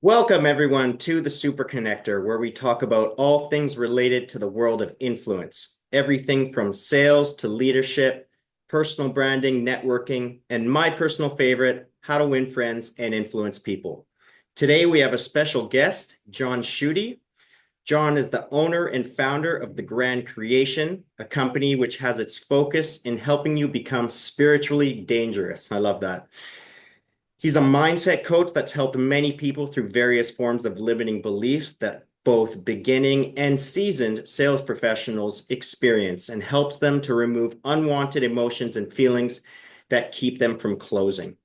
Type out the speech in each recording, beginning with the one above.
Welcome, everyone, to the Super Connector, where we talk about all things related to the world of influence. Everything from sales to leadership, personal branding, networking, and my personal favorite, how to win friends and influence people. Today, we have a special guest, John Schuette. John is the owner and founder of The Grand Creation, a company which has its focus in helping you become spiritually dangerous. I love that. He's a mindset coach that's helped many people through various forms of limiting beliefs that both beginning and seasoned sales professionals experience and helps them to remove unwanted emotions and feelings that keep them from closing.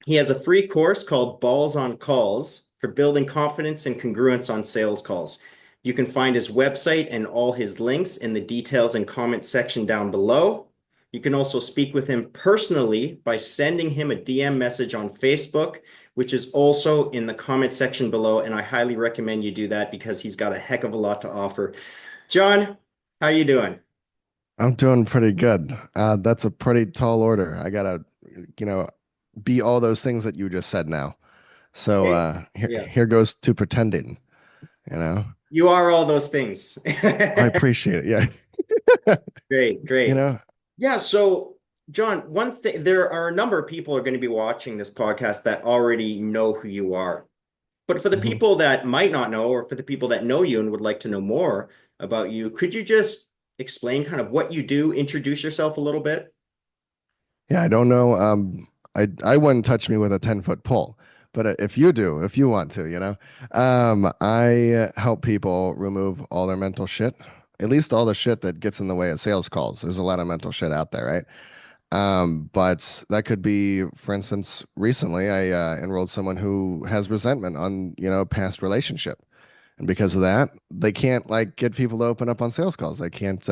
He has a free course called Balls on Calls for building confidence and congruence on sales calls. You can find his website and all his links in the details and comment section down below. You can also speak with him personally by sending him a DM message on Facebook, which is also in the comment section below. And I highly recommend you do that because he's got a heck of a lot to offer. John, how you doing? I'm doing pretty good. That's a pretty tall order. I gotta, you know, be all those things that you just said now. So Hey, here, yeah, here goes to pretending, you know. you are all those things. I appreciate it. Yeah. Great, You great. know, Yeah, so John, one thing, there are a number of people who are going to be watching this podcast that already know who you are. But for the mhm. people that might not know, or for the people that know you and would like to know more about you, could you just explain kind of what you do, introduce yourself a little bit? Yeah, I don't know. I wouldn't touch me with a 10-foot pole, but if you do, if you want to, I help people remove all their mental shit, at least all the shit that gets in the way of sales calls. There's a lot of mental shit out there, right? But that could be, for instance, recently I enrolled someone who has resentment on, past relationship. And because of that, they can't like get people to open up on sales calls. They can't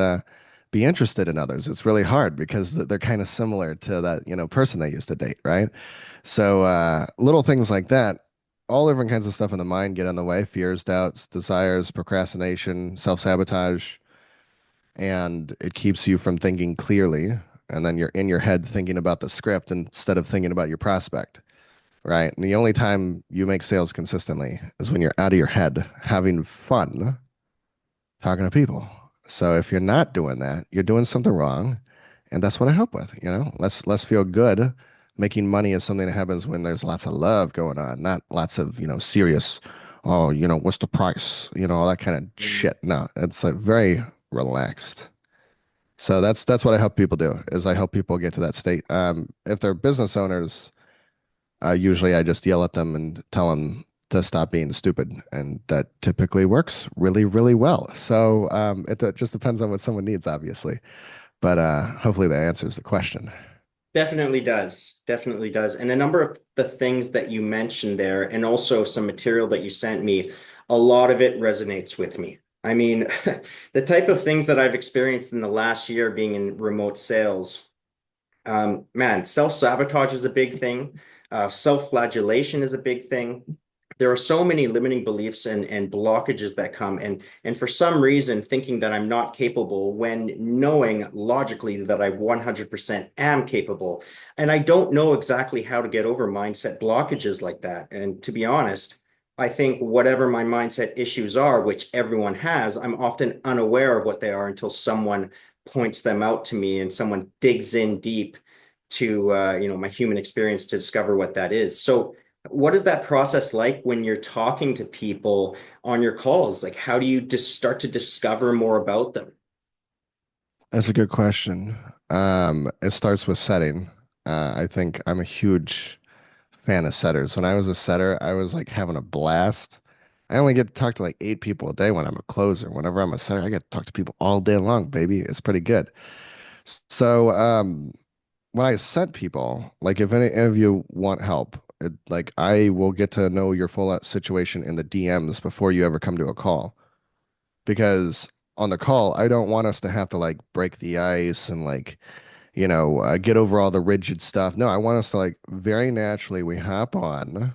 be interested in others. It's really hard because they're kind of similar to that, person they used to date, right? So little things like that, all different kinds of stuff in the mind get in the way, fears, doubts, desires, procrastination, self-sabotage, and it keeps you from thinking clearly. And then you're in your head thinking about the script instead of thinking about your prospect, right? And the only time you make sales consistently is when you're out of your head having fun talking to people. So if you're not doing that, you're doing something wrong, and that's what I help with. Let's feel good. Making money is something that happens when there's lots of love going on, not lots of serious. Oh, what's the price? All that kind of shit. No, it's like very relaxed. So that's what I help people do is I help people get to that state. If they're business owners, usually I just yell at them and tell them to stop being stupid, and that typically works really, really well. So it just depends on what someone needs, obviously. But hopefully that answers the question. Definitely does. Definitely does. And a number of the things that you mentioned there, and also some material that you sent me, a lot of it resonates with me. I mean, the type of things that I've experienced in the last year being in remote sales. Man, self-sabotage is a big thing. Self-flagellation is a big thing. There are so many limiting beliefs and blockages that come. And for some reason, thinking that I'm not capable when knowing logically that I 100% am capable. And I don't know exactly how to get over mindset blockages like that. And to be honest, I think whatever my mindset issues are, which everyone has, I'm often unaware of what they are until someone points them out to me and someone digs in deep to my human experience to discover what that is. So what is that process like when you're talking to people on your calls? Like, how do you just start to discover more about them? That's a good question. It starts with setting. I think I'm a huge fan of setters. When I was a setter, I was like having a blast. I only get to talk to like 8 people a day when I'm a closer. Whenever I'm a setter, I get to talk to people all day long, baby. It's pretty good. So, when I set people, like if any of you want help, like I will get to know your full out situation in the DMs before you ever come to a call. Because on the call, I don't want us to have to like break the ice and like, get over all the rigid stuff. No, I want us to like very naturally we hop on, and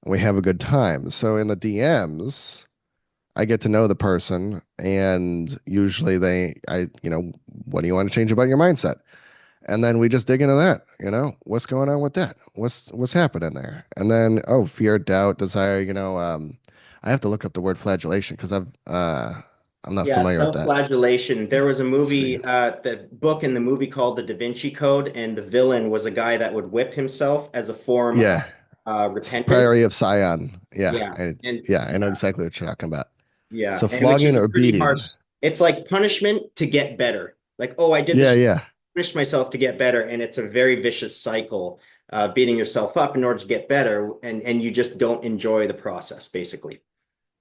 we have a good time. So in the DMs, I get to know the person, and usually what do you want to change about your mindset? And then we just dig into that, what's going on with that? What's happening there? And then, oh, fear, doubt, desire, I have to look up the word flagellation because I'm not Yeah, familiar with that. self-flagellation. There was a Let's see. movie, the book in the movie called The Da Vinci Code, and the villain was a guy that would whip himself as a form of Yeah. repentance. Priory of Sion. Yeah. Yeah, and Yeah, I know yeah, exactly what you're talking about. yeah, So and which flogging is a or pretty beating. harsh. It's like punishment to get better. Like, oh, I did Yeah, this, yeah. punished myself to get better, and it's a very vicious cycle, beating yourself up in order to get better, and you just don't enjoy the process, basically.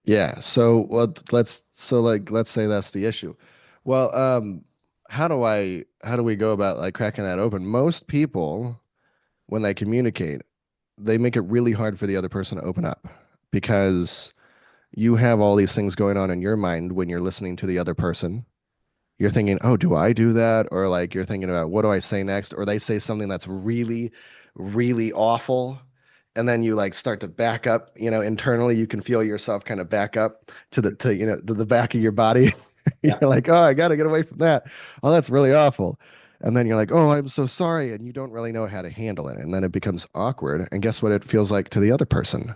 Yeah. So let's say that's the issue. Well, how do we go about like cracking that open? Most people, when they communicate, they make it really hard for the other person to open up because you have all these things going on in your mind when you're listening to the other person. You're thinking, oh, do I do that? Or like you're thinking about what do I say next? Or they say something that's really, really awful. And then you like start to back up, internally you can feel yourself kind of back up to the back of your body. You're Yeah, like, oh, I gotta get away from that. Oh, that's really awful. And then you're like, oh, I'm so sorry. And you don't really know how to handle it. And then it becomes awkward. And guess what it feels like to the other person?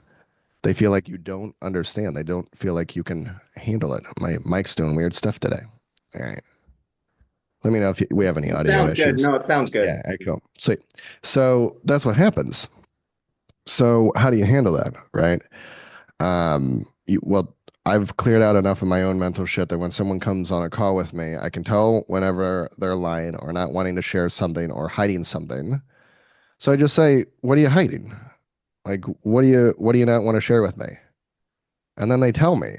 They feel like you don't understand. They don't feel like you can handle it. My mic's doing weird stuff today. All right. Let me know if we have any it audio sounds good. issues. No, it sounds good. Yeah, cool. Sweet. So that's what happens. So how do you handle that, right? Well, I've cleared out enough of my own mental shit that when someone comes on a call with me, I can tell whenever they're lying or not wanting to share something or hiding something. So I just say, "What are you hiding? Like, what do you not want to share with me?" And then they tell me.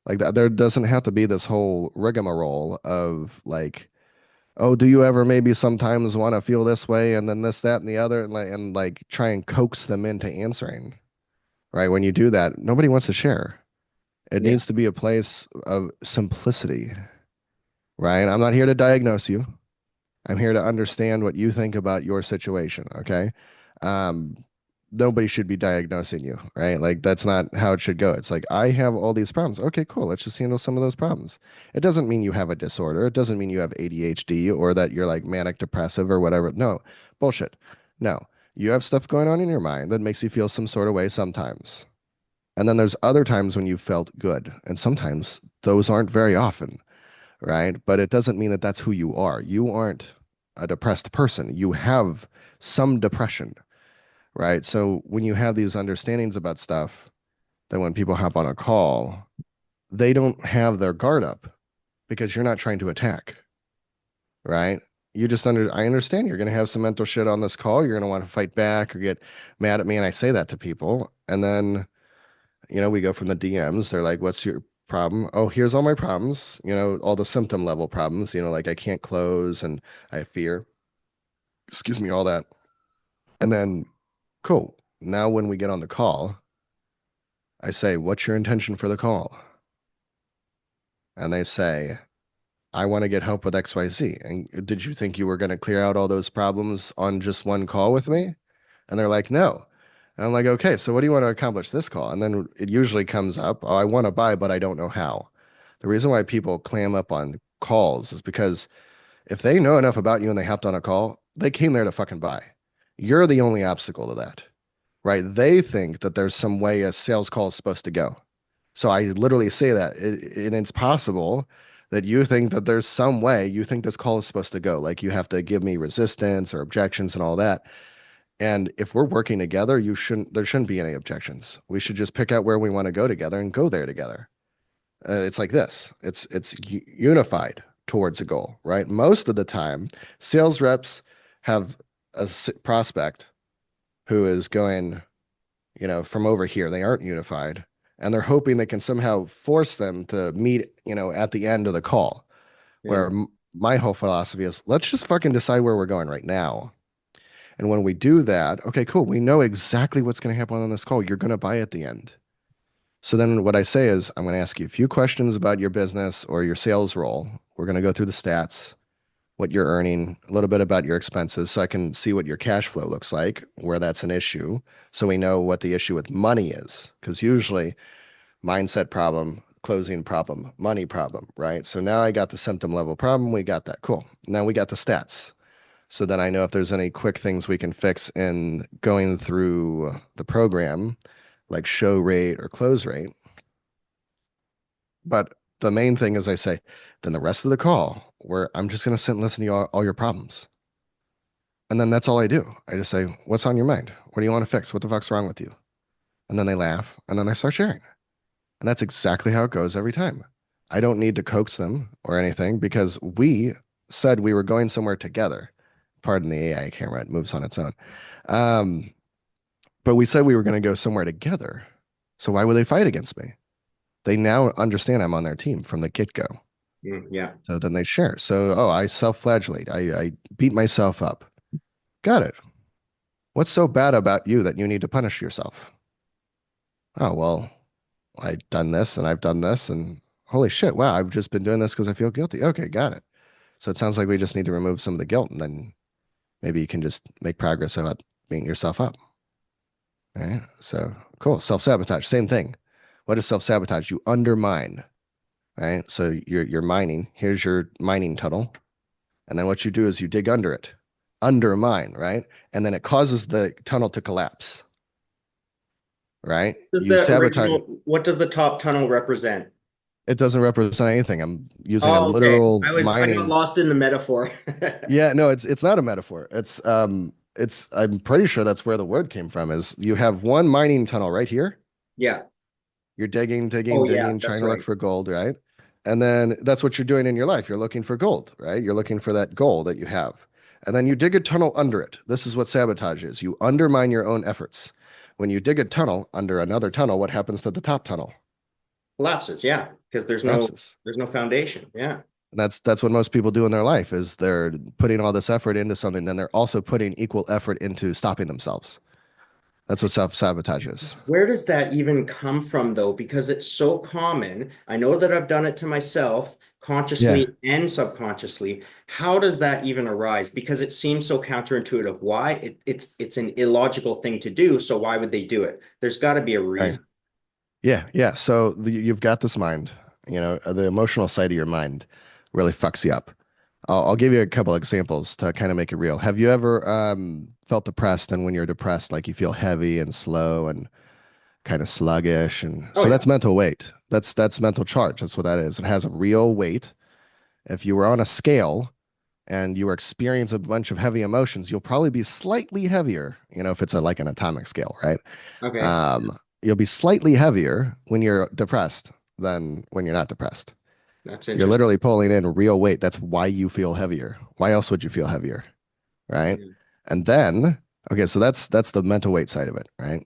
Like that, there doesn't have to be this whole rigmarole of like, oh, do you ever maybe sometimes want to feel this way and then this, that, and the other, and like try and coax them into answering, right? When you do that, nobody wants to share. It Yeah, needs to be a place of simplicity, right? I'm not here to diagnose you. I'm here to understand what you think about your situation, okay? Um, Nobody should be diagnosing you, right? Like that's not how it should go. It's like I have all these problems. Okay, cool. Let's just handle some of those problems. It doesn't mean you have a disorder. It doesn't mean you have ADHD or that you're like manic depressive or whatever. No, bullshit. No. You have stuff going on in your mind that makes you feel some sort of way sometimes. And then there's other times when you felt good. And sometimes those aren't very often, right? But it doesn't mean that that's who you are. You aren't a depressed person. You have some depression, right? So when you have these understandings about stuff, that when people hop on a call, they don't have their guard up because you're not trying to attack, right? I understand you're going to have some mental shit on this call. You're going to want to fight back or get mad at me. And I say that to people. And then, we go from the DMs. They're like, what's your problem? Oh, here's all my problems, all the symptom level problems, like I can't close and I have fear. Excuse me, all that. And then, cool. Now, when we get on the call, I say, what's your intention for the call? And they say, I want to get help with XYZ. And did you think you were going to clear out all those problems on just one call with me? And they're like, no. And I'm like, okay, so what do you want to accomplish this call? And then it usually comes up, oh, I want to buy, but I don't know how. The reason why people clam up on calls is because if they know enough about you and they hopped on a call, they came there to fucking buy. You're the only obstacle to that, right? They think that there's some way a sales call is supposed to go. So I literally say that, and it's possible that you think that there's some way you think this call is supposed to go. Like you have to give me resistance or objections and all that. And if we're working together, there shouldn't be any objections. We should just pick out where we want to go together and go there together. It's like this. It's unified towards a goal, right? Most of the time, sales reps have a prospect who is going, from over here. They aren't unified, and they're hoping they can somehow force them to meet, at the end of the call. yeah, Where my whole philosophy is, let's just fucking decide where we're going right now. And when we do that, okay, cool. We know exactly what's going to happen on this call. You're going to buy at the end. So then what I say is, I'm going to ask you a few questions about your business or your sales role. We're going to go through the stats, what you're earning, a little bit about your expenses so I can see what your cash flow looks like, where that's an issue, so we know what the issue with money is. Because usually, mindset problem, closing problem, money problem, right? So now I got the symptom level problem. We got that. Cool. Now we got the stats. So then I know if there's any quick things we can fix in going through the program, like show rate or close rate. But the main thing is I say, then the rest of the call, where I'm just going to sit and listen to all your problems. And then that's all I do. I just say, what's on your mind? What do you want to fix? What the fuck's wrong with you? And then they laugh, and then I start sharing. And that's exactly how it goes every time. I don't need to coax them or anything because we said we were going somewhere together. Pardon the AI camera, it moves on its own. Um, but we said we were going to go somewhere together. So why would they fight against me? They now understand I'm on their team from the get-go. Yeah. So then they share. So, oh, I self-flagellate. I beat myself up. Got it. What's so bad about you that you need to punish yourself? Oh, well, I've done this and I've done this and holy shit, wow, I've just been doing this because I feel guilty. Okay, got it. So it sounds like we just need to remove some of the guilt and then maybe you can just make progress about beating yourself up. All right. So cool. Self-sabotage, same thing. What is self-sabotage? You undermine, right? So you're mining. Here's your mining tunnel. And then what you do is you dig under it. Undermine, right? And then it causes the tunnel to collapse, right? Does You the sabotage. original, what does the top tunnel represent? It doesn't represent anything. I'm using a Oh, okay. literal I got mining. lost in the metaphor. Yeah, no, it's not a metaphor. It's I'm pretty sure that's where the word came from is you have one mining tunnel right here. Yeah. You're digging, digging, Oh, yeah, digging, trying that's to look right. for gold, right? And then that's what you're doing in your life. You're looking for gold, right? You're looking for that goal that you have. And then you dig a tunnel under it. This is what sabotage is. You undermine your own efforts. When you dig a tunnel under another tunnel, what happens to the top tunnel? Collapses, yeah, because Collapses. there's no foundation. Yeah. And that's what most people do in their life is they're putting all this effort into something, then they're also putting equal effort into stopping themselves. That's what self-sabotage is. Where does that even come from, though? Because it's so common. I know that I've done it to myself, Yeah. consciously and subconsciously. How does that even arise? Because it seems so counterintuitive. Why? It's an illogical thing to do. So why would they do it? There's got to be a Right. reason. Yeah, yeah. So you've got this mind, the emotional side of your mind really fucks you up. I'll give you a couple examples to kind of make it real. Have you ever felt depressed and when you're depressed, like you feel heavy and slow and kind of sluggish and Oh so yeah. that's mental weight. That's mental charge. That's what that is. It has a real weight. If you were on a scale and you experience a bunch of heavy emotions, you'll probably be slightly heavier, if it's like an atomic scale, right? Okay. Um, you'll be slightly heavier when you're depressed than when you're not depressed. That's You're interesting. literally pulling in real weight. That's why you feel heavier. Why else would you feel heavier, right? Yeah. And then, okay, so that's the mental weight side of it, right?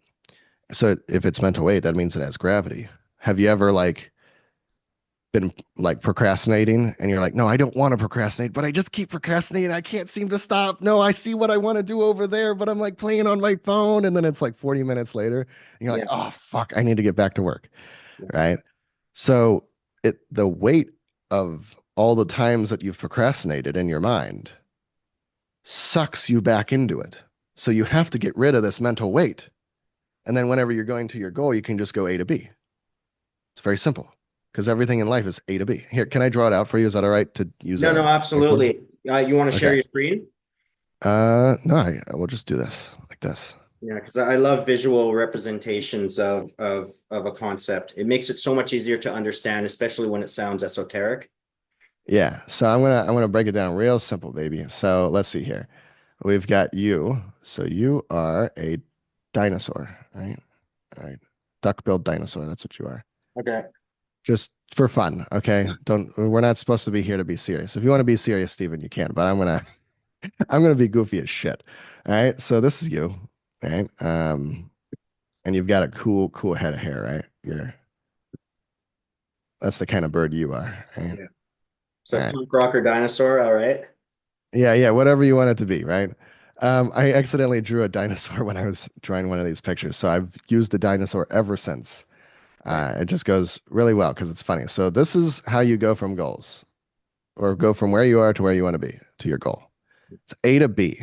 So if it's mental weight, that means it has gravity. Have you ever like been like procrastinating and you're like, no, I don't want to procrastinate, but I just keep procrastinating. I can't seem to stop. No, I see what I want to do over there, but I'm like playing on my phone. And then it's like 40 minutes later and you're like, Yeah. oh, fuck, I need to get back to work. Yeah. Right. So the weight of all the times that you've procrastinated in your mind sucks you back into it. So you have to get rid of this mental weight. And then whenever you're going to your goal, you can just go A to B. It's very simple because everything in life is A to B. Here, can I draw it out for you? Is that all right to use No, a no, whiteboard? absolutely. You want to share Okay. your screen? No, I will just do this like this. Yeah, because I love visual representations of a concept. It makes it so much easier to understand, especially when it sounds esoteric. Yeah. So I'm gonna break it down real simple, baby. So let's see here. We've got you. So you are a dinosaur, right? All right. Duck-billed dinosaur. That's what you are. Okay. Just for fun, okay? Don't. We're not supposed to be here to be serious. If you want to be serious, Steven, you can. But I'm gonna be goofy as shit. All right. So this is you, right? And you've got a cool head of hair, right? That's the kind of bird you are, right? Yeah. So All right. punk rocker dinosaur, all right. Yeah, yeah, whatever you want it to be, right? I accidentally drew a dinosaur when I was drawing one of these pictures, so I've used the dinosaur ever since. Okay. It just goes really well because it's funny. So this is how you go from goals, or go from where you are to where you want to be to your goal. It's A to B.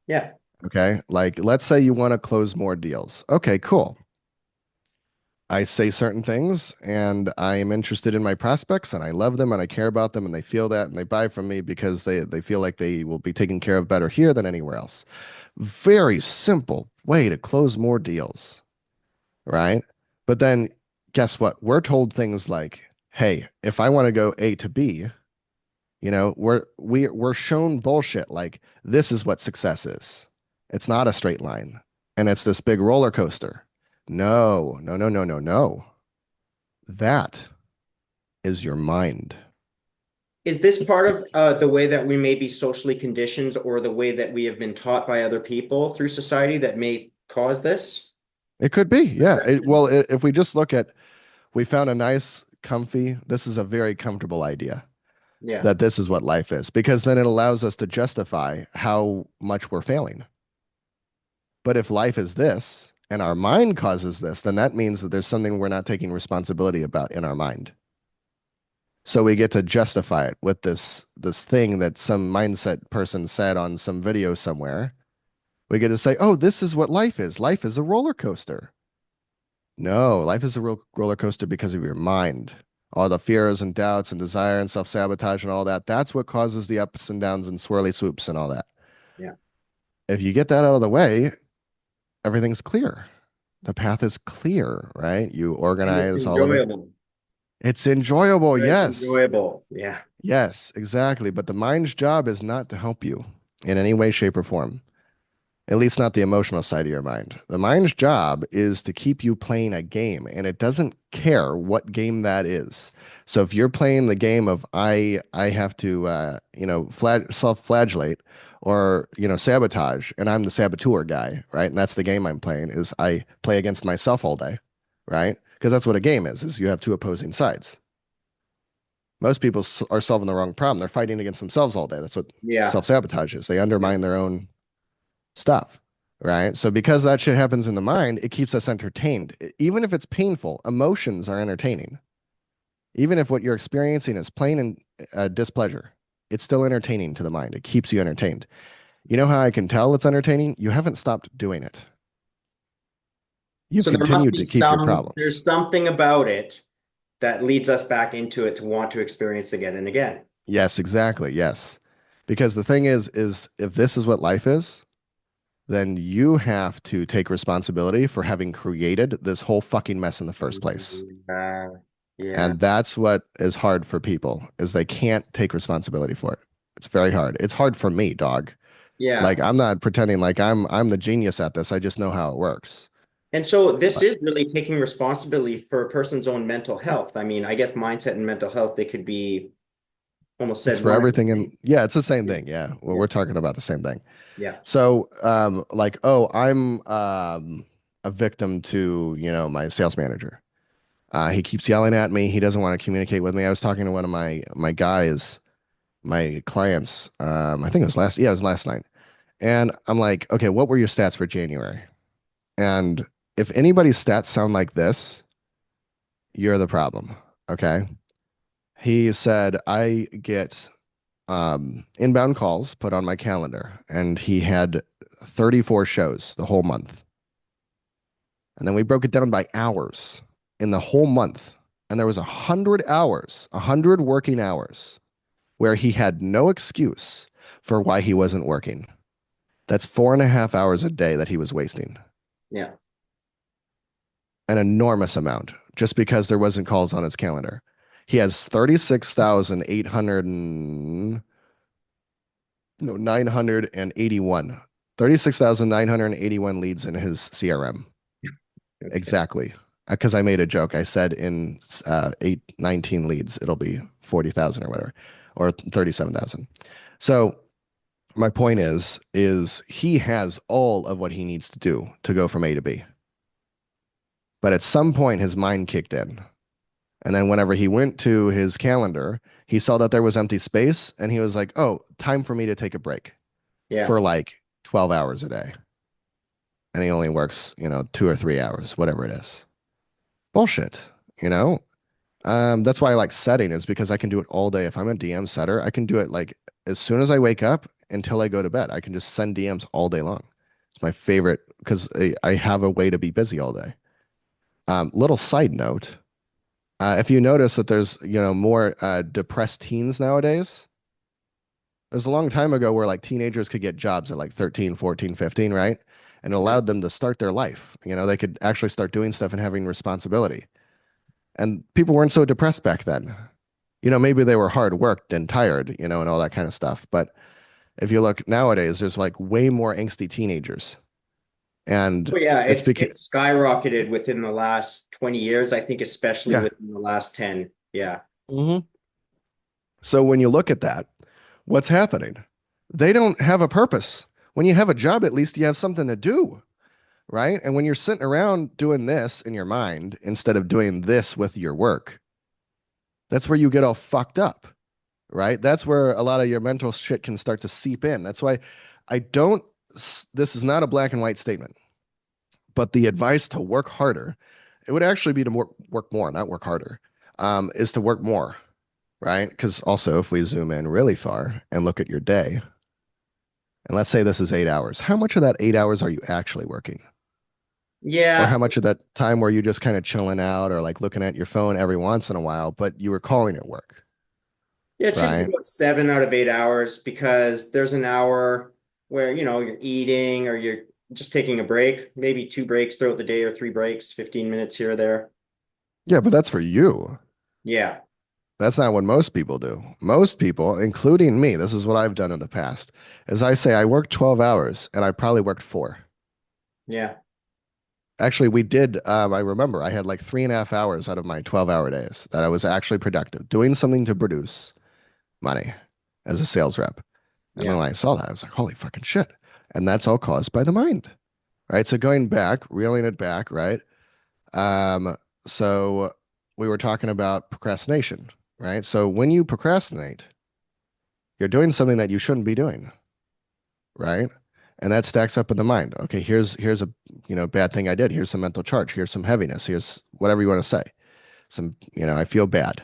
Yeah. Okay, like let's say you want to close more deals. Okay, cool. I say certain things and I am interested in my prospects and I love them and I care about them and they feel that and they buy from me because they feel like they will be taken care of better here than anywhere else. Very simple way to close more deals, right? But then guess what? We're told things like, hey, if I want to go A to B, we're shown bullshit like this is what success is. It's not a straight line and it's this big roller coaster. No, no, no, no, no, no. That is your mind. Is this part of the way that we may be socially conditioned or the way that we have been taught by other people through society that may cause this It could be, yeah. perception? If we just look at, we found a nice, comfy, this is a very comfortable idea Yeah. that this is what life is, because then it allows us to justify how much we're failing. But if life is this and our mind causes this, then that means that there's something we're not taking responsibility about in our mind. So we get to justify it with this thing that some mindset person said on some video somewhere. We get to say, "Oh, this is what life is. Life is a roller coaster." No, life is a real roller coaster because of your mind. All the fears and doubts and desire and self-sabotage and all that. That's what causes the ups and downs and swirly swoops and all that. Yeah. If you get that out of the way, everything's clear. The path is clear, right? You And it's organize all of it. enjoyable. It's enjoyable, It's yes. enjoyable. Yeah. Yes, exactly. But the mind's job is not to help you in any way, shape, or form. At least not the emotional side of your mind. The mind's job is to keep you playing a game, and it doesn't care what game that is. So if you're playing the game of I have to self-flagellate or sabotage, and I'm the saboteur guy, right? And that's the game I'm playing is I play against myself all day, right? Because that's what a game is you have two opposing sides. Most people are solving the wrong problem. They're fighting against themselves all day. That's what Yeah. self-sabotage is. They Yeah. undermine their own stuff, right? So because that shit happens in the mind, it keeps us entertained. Even if it's painful, emotions are entertaining. Even if what you're experiencing is pain and displeasure, it's still entertaining to the mind. It keeps you entertained. You know how I can tell it's entertaining? You haven't stopped doing it. You've So there must continued be to keep your there's problems. something about it that leads us back into it to want to experience again and again. Yes, exactly. Yes. Because the thing is if this is what life is, then you have to take responsibility for having created this whole fucking mess in the first place. Yeah. Yeah. And that's what is hard for people is they can't take responsibility for it. It's very hard. It's hard for me, dog. Yeah. Like I'm not pretending like I'm the genius at this. I just know how it works. And so this But is really taking responsibility for a person's own mental health. I mean, I guess mindset and mental health, they could be almost it's said for one and the everything and same. yeah, it's the same Yeah. thing. Yeah. Well, Yeah. we're talking about the same thing. Yeah. So like, oh, I'm a victim to, my sales manager. He keeps yelling at me. He doesn't want to communicate with me. I was talking to one of my guys, my clients, I think it was last night. And I'm like, okay, what were your stats for January? And if anybody's stats sound like this, you're the problem. Okay. He said, I get inbound calls put on my calendar, and he had 34 shows the whole month. And then we broke it down by hours in the whole month. And there was 100 hours, 100 working hours, where he had no excuse for why he wasn't working. That's 4.5 hours a day that he was wasting. Yeah. An enormous amount just because there wasn't calls on his calendar. He has 36,800 and no 981. 36,981 leads in his CRM. Okay. Exactly. Because I made a joke. I said in 19 leads, it'll be 40,000 or whatever, or 37,000. So my point is he has all of what he needs to do to go from A to B. But at some point, his mind kicked in. And then whenever he went to his calendar, he saw that there was empty space and he was like, oh, time for me to take a break Yeah. for like 12 hours a day. And he only works, 2 or 3 hours, whatever it is. Bullshit, you know? That's why I like setting is because I can do it all day. If I'm a DM setter, I can do it like as soon as I wake up until I go to bed. I can just send DMs all day long. It's my favorite because I have a way to be busy all day. Little side note, if you notice that there's, more depressed teens nowadays, there's a long time ago where like teenagers could get jobs at like 13, 14, 15, right? And it Yeah. allowed them to start their life. They could actually start doing stuff and having responsibility. And people weren't so depressed back then. Maybe they were hard worked and tired, and all that kind of stuff. But if you look nowadays, there's like way more angsty teenagers. And Oh yeah, it's it's because, it's skyrocketed within the last 20 years, I think, especially yeah. within the last 10. Yeah. Hmm. So when you look at that, what's happening? They don't have a purpose. When you have a job, at least you have something to do, right? And when you're sitting around doing this in your mind instead of doing this with your work, that's where you get all fucked up, right? That's where a lot of your mental shit can start to seep in. That's why I don't, this is not a black and white statement, but the advice to work harder, it would actually be to work more, not work harder, is to work more, right? Because also, if we zoom in really far and look at your day, and let's say this is 8 hours, how much of that 8 hours are you actually working? Or Yeah. how much of that time were you just kind of chilling out or like looking at your phone every once in a while, but you were calling it work, Yeah, it's usually right? about 7 out of 8 hours because there's an hour where, you're eating or you're just taking a break, maybe two breaks throughout the day or three breaks, 15 minutes here or there. Yeah, but that's for you. Yeah. That's not what most people do. Most people, including me, this is what I've done in the past, is I say I worked 12 hours and I probably worked four. Yeah. Actually, we did. I remember I had like 3.5 hours out of my 12-hour days that I was actually productive, doing something to produce money as a sales rep. And then Yeah. when I saw that, I was like, holy fucking shit. And that's all caused by the mind, right? So going back, reeling it back, right? Um, so we were talking about procrastination, right? So when you procrastinate, you're doing something that you shouldn't be doing, right? And that stacks up in the mind. Okay, here's a bad thing I did. Here's some mental charge. Here's some heaviness. Here's whatever you want to say. Some I feel bad.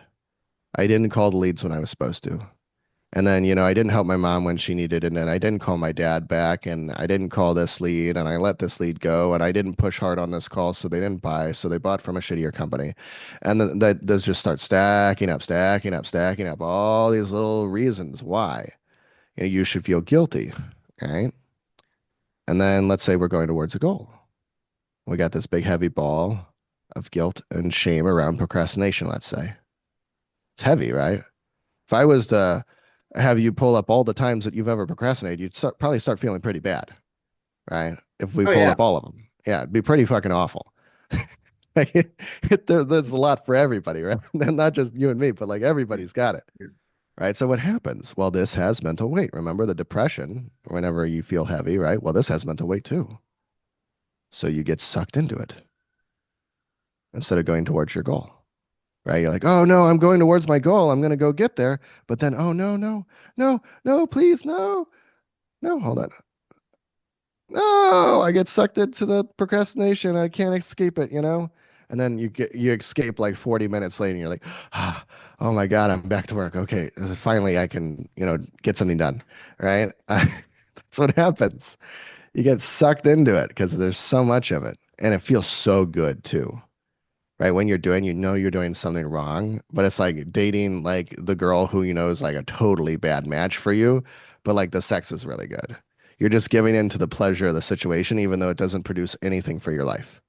I didn't call the leads when I was supposed to. And then, I didn't help my mom when she needed it, and I didn't call my dad back, and I didn't call this lead, and I let this lead go, and I didn't push hard on this call, so they didn't buy, so they bought from a shittier company. And then that those just start stacking up, stacking up, stacking up, all these little reasons why you should feel guilty, right? And then let's say we're going towards a goal. We got this big heavy ball of guilt and shame around procrastination, let's say. It's heavy, right? If I was to have you pull up all the times that you've ever procrastinated, probably start feeling pretty bad, right? If we Oh pulled yeah. up all of them. Yeah, it'd be pretty fucking awful. Like, there's a lot for everybody, right? Not just you and me, but like everybody's got it, right? So what happens? Well, this has mental weight. Remember the depression, whenever you feel heavy, right? Well, this has mental weight too. So you get sucked into it instead of going towards your goal, right? You're like, oh no, I'm going towards my goal. I'm going to go get there. But then, oh no, no, no, no, please, no, no, hold on. No, I get sucked into the procrastination. I can't escape it. And then you escape like 40 minutes later and you're like, ah, oh my God, I'm back to work. Okay, finally I can, get something done, right? That's what happens. You get sucked into it because there's so much of it. And it feels so good too, right? When you're doing something wrong, but it's like dating like the girl who is like a totally bad match for you, but like the sex is really good. You're just giving in to the pleasure of the situation, even though it doesn't produce anything for your life.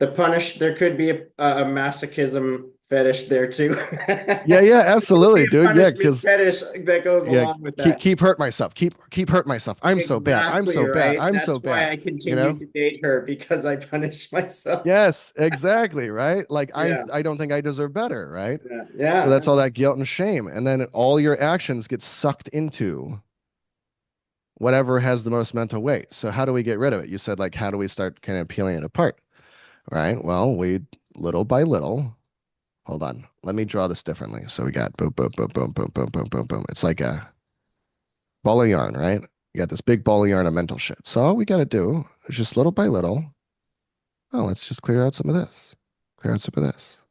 There could be a masochism fetish there too. Yeah, yeah, There could be absolutely, a dude. Yeah, punishment because fetish that goes yeah, along with keep that. keep hurt myself. Keep hurt myself. I'm so bad. I'm Exactly so bad. right. I'm so That's why bad. I You continue know? to date her because I punish myself. Yes, exactly, right? Like I Yeah. I don't think I deserve better, right? Yeah. So Yeah. that's all that guilt and shame. And then all your actions get sucked into whatever has the most mental weight. So how do we get rid of it? You said like how do we start kind of peeling it apart? Right? Well, we little by little. Hold on. Let me draw this differently. So we got boom, boom, boom, boom, boom, boom, boom, boom, boom. It's like a ball of yarn, right? You got this big ball of yarn of mental shit. So all we got to do is just little by little. Oh, let's just clear out some of this. Clear out some of this.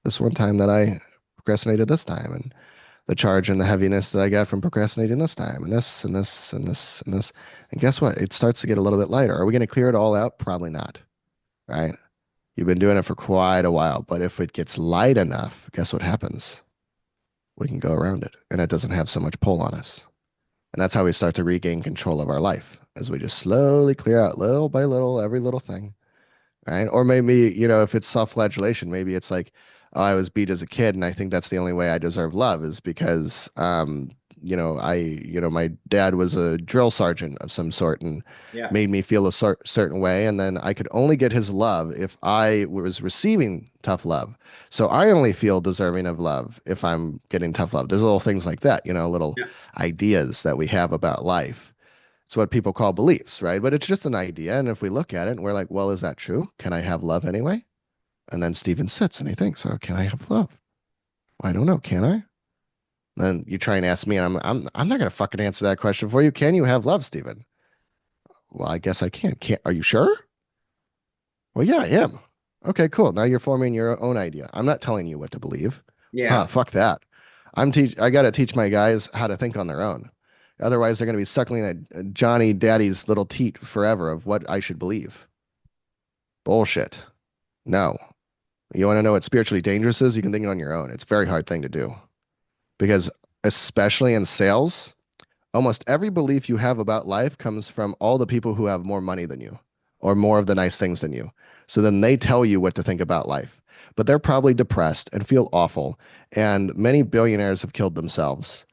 This one time that I procrastinated this time, and the charge and the heaviness that I got from procrastinating this time, and this and this and this and this. And guess what? It starts to get a little bit lighter. Are we going to clear it all out? Probably not, right? You've been doing it for quite a while, but if it gets light enough, guess what happens? We can go around it, and it doesn't have so much pull on us. And that's how we start to regain control of our life, as we just slowly clear out little by little every little thing, right? Or maybe, if it's self-flagellation, maybe it's like, oh, I was beat as a kid, and I think that's the only way I deserve love is because, my dad was a drill sergeant of some sort and Yeah. made me feel a certain way, and then I could only get his love if I was receiving tough love. So I only feel deserving of love if I'm getting tough love. There's little things like that, little Yeah. ideas that we have about life. It's what people call beliefs, right? But it's just an idea. And if we look at it and we're like, well, is that true? Can I have love anyway? And then Stephen sits and he thinks, oh, can I have love? I don't know. Can I? Then you try and ask me, and I'm not gonna fucking answer that question for you. Can you have love, Stephen? Well, I guess I can. Can't, are you sure? Well, yeah, I am. Okay, cool. Now you're forming your own idea. I'm not telling you what to believe. Huh, Yeah. fuck that. I gotta teach my guys how to think on their own. Otherwise, they're gonna be suckling at Johnny Daddy's little teat forever of what I should believe. Bullshit. No. You want to know what spiritually dangerous is? You can think it on your own. It's a very hard thing to do because, especially in sales, almost every belief you have about life comes from all the people who have more money than you or more of the nice things than you. So then they tell you what to think about life. But they're probably depressed and feel awful. And many billionaires have killed themselves.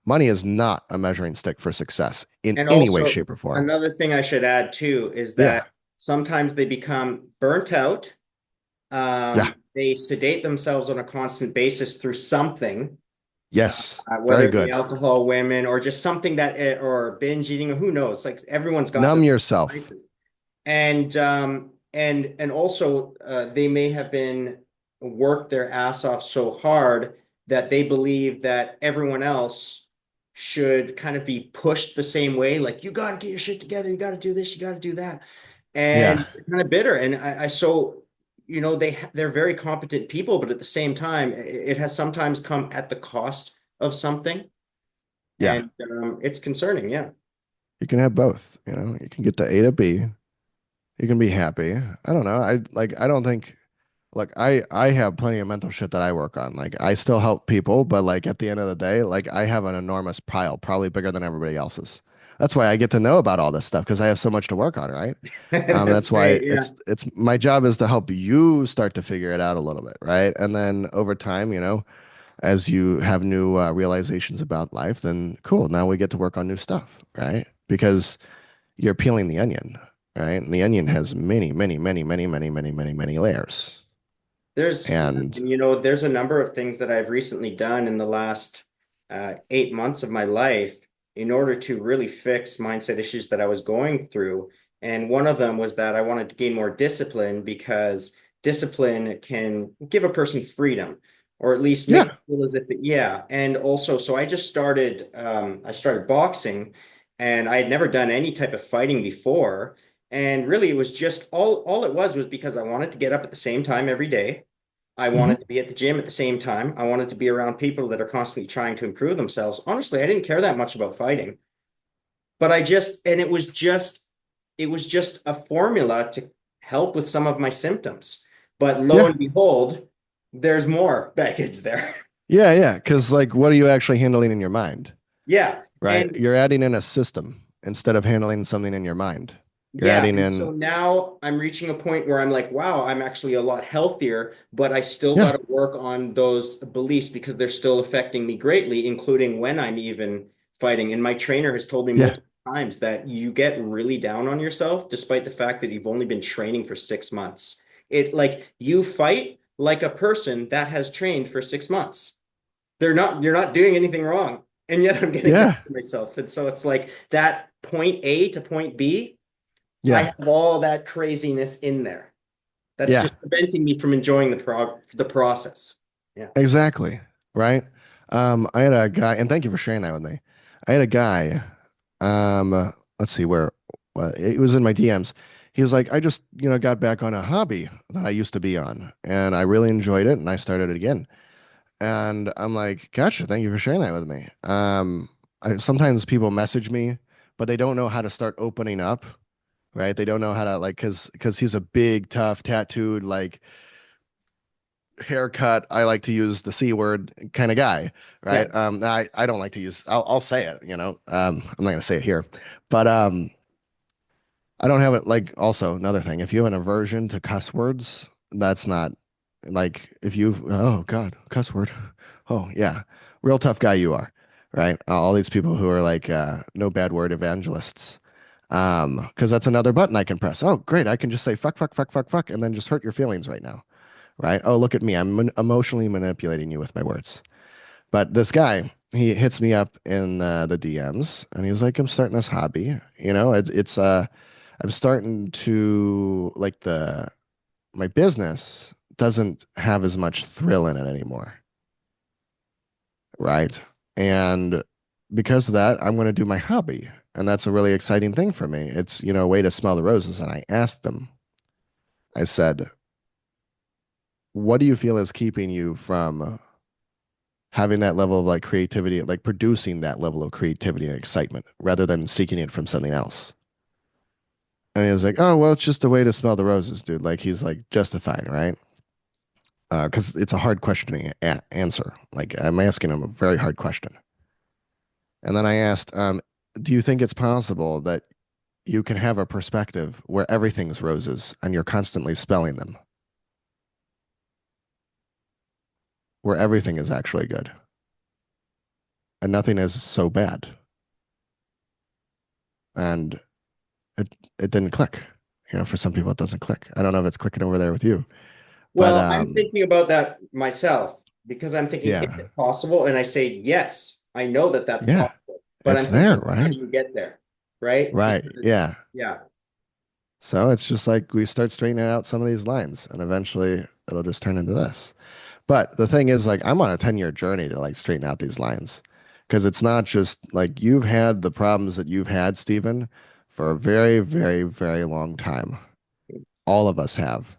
Money is not a measuring stick for success in And any way, also, shape, or form. another thing I should add too is Yeah. that sometimes they become burnt out. Yeah. They sedate themselves on a constant basis through something, Yes. whether Very it be good. alcohol, women, or just something or binge eating, or who knows? Like everyone's got Numb their yourself. vices. And also they may have been worked their ass off so hard that they believe that everyone else should kind of be pushed the same way. Like you got to get your shit together, you got to do this, you got to do that, Yeah. and they're kind of bitter. And I so they're very competent people, but at the same time, it has sometimes come at the cost of something, Yeah. and it's concerning. Yeah. You can have both, You can get the A to B. You can be happy. I don't know. I don't think like I have plenty of mental shit that I work on. Like I still help people, but like at the end of the day, like I have an enormous pile, probably bigger than everybody else's. That's why I get to know about all this stuff because I have so much to work on, right? That's That's why great. Yeah. it's my job is to help you start to figure it out a little bit, right? And then over time, as you have new realizations about life, then cool. Now we get to work on new stuff, right? Because you're peeling the onion, right? And the onion has many, many, many, many, many, many, many, many layers. And There's a number of things that I've recently done in the last 8 months of my life in order to really fix mindset issues that I was going through. And one of them was that I wanted to gain more discipline because discipline can give a person freedom, or at least make them yeah, feel as if yeah. And also, so I started boxing, and I had never done any type of fighting before. And really, it was just all it was because I wanted to get up at the same time every day. I hmm wanted to be at the gym at the same time. I wanted to be around people that are constantly trying to improve themselves. Honestly, I didn't care that much about fighting, but and it was just a formula to help with some of my symptoms. But lo yeah, and behold, there's more baggage there. yeah. Because like, what are you actually handling in your mind, Yeah. right? And You're adding in a system instead of handling something in your mind. You're Yeah, adding and in, so now I'm reaching a point where I'm like, wow, I'm actually a lot healthier, but I still got yeah, to work on those beliefs because they're still affecting me greatly, including when I'm even fighting. And my trainer has told me yeah, multiple times that you get really down on yourself despite the fact that you've only been training for 6 months. It like you fight like a person that has trained for 6 months. You're not doing anything wrong. And yet I'm getting down yeah, on myself. And so it's like that point A to point B. I yeah, have all that craziness in there. That's yeah. just preventing me from enjoying the process. Yeah. Exactly. Right. I had a guy, and thank you for sharing that with me. I had a guy, let's see where, it was in my DMs. He was like, I just, got back on a hobby that I used to be on, and I really enjoyed it, and I started it again. And I'm like, gotcha, thank you for sharing that with me. Sometimes people message me, but they don't know how to start opening up right? They don't know how to like because he's a big, tough, tattooed, like haircut. I like to use the C word kind of guy, Yeah, right? I don't like to use. I'll say it, you know. I'm not gonna say it here, but I don't have it like also another thing. If you have an aversion to cuss words, that's not like if you oh God, cuss word. Oh yeah. Real tough guy you are, right? All these people who are like no bad word evangelists. Because that's another button I can press. Oh, great. I can just say fuck, fuck, fuck, fuck, fuck, and then just hurt your feelings right now, right? Oh, look at me. I'm emotionally manipulating you with my words. But this guy, he hits me up in the DMs, and he's like, "I'm starting this hobby. You know, I'm starting to like the my business doesn't have as much thrill in it anymore, right? And because of that, I'm going to do my hobby, and that's a really exciting thing for me. It's, you know, a way to smell the roses." And I asked him, I said, "What do you feel is keeping you from having that level of like creativity, like producing that level of creativity and excitement rather than seeking it from something else?" And he was like, "Oh, well, it's just a way to smell the roses, dude." Like he's like justifying, right? Because it's a hard question to answer. Like I'm asking him a very hard question. And then I asked, "Do you think it's possible that you can have a perspective where everything's roses and you're constantly spelling them, where everything is actually good and nothing is so bad?" And it didn't click. You know, for some people it doesn't click. I don't know if it's clicking over there with you, but well, I'm thinking about that myself because I'm thinking, is yeah, it possible? And I say, yes, I know that that's yeah, possible. But it's I'm there, thinking, how right? do you get there? Right? Right, Because, yeah. yeah, So it's just like we start straightening out some of these lines, and eventually it'll just turn into this. But the thing is, like, I'm on a 10-year journey to like straighten out these lines because it's not just like you've had the problems that you've had, Stephen, for a very, very, very long time. All of us have.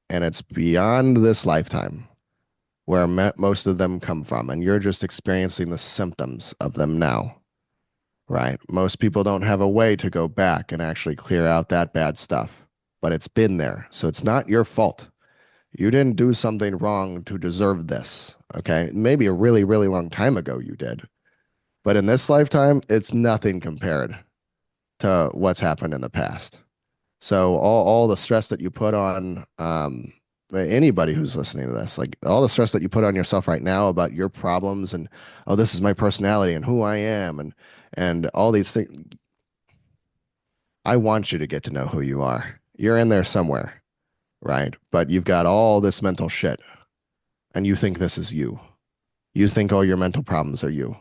And it's beyond this lifetime where most of them come from. And you're just experiencing the symptoms of them now, right? Most people don't have a way to go back and actually clear out that bad stuff, but it's been there. So it's not your fault. You didn't do something wrong to deserve this. Okay. Maybe a really, really long time ago you did. But in this lifetime, it's nothing compared to what's happened in the past. So all the stress that you put on anybody who's listening to this, like all the stress that you put on yourself right now about your problems and oh, this is my personality and who I am and all these things, I want you to get to know who you are. You're in there somewhere, right? But you've got all this mental shit and you think this is you. You think all your mental problems are you,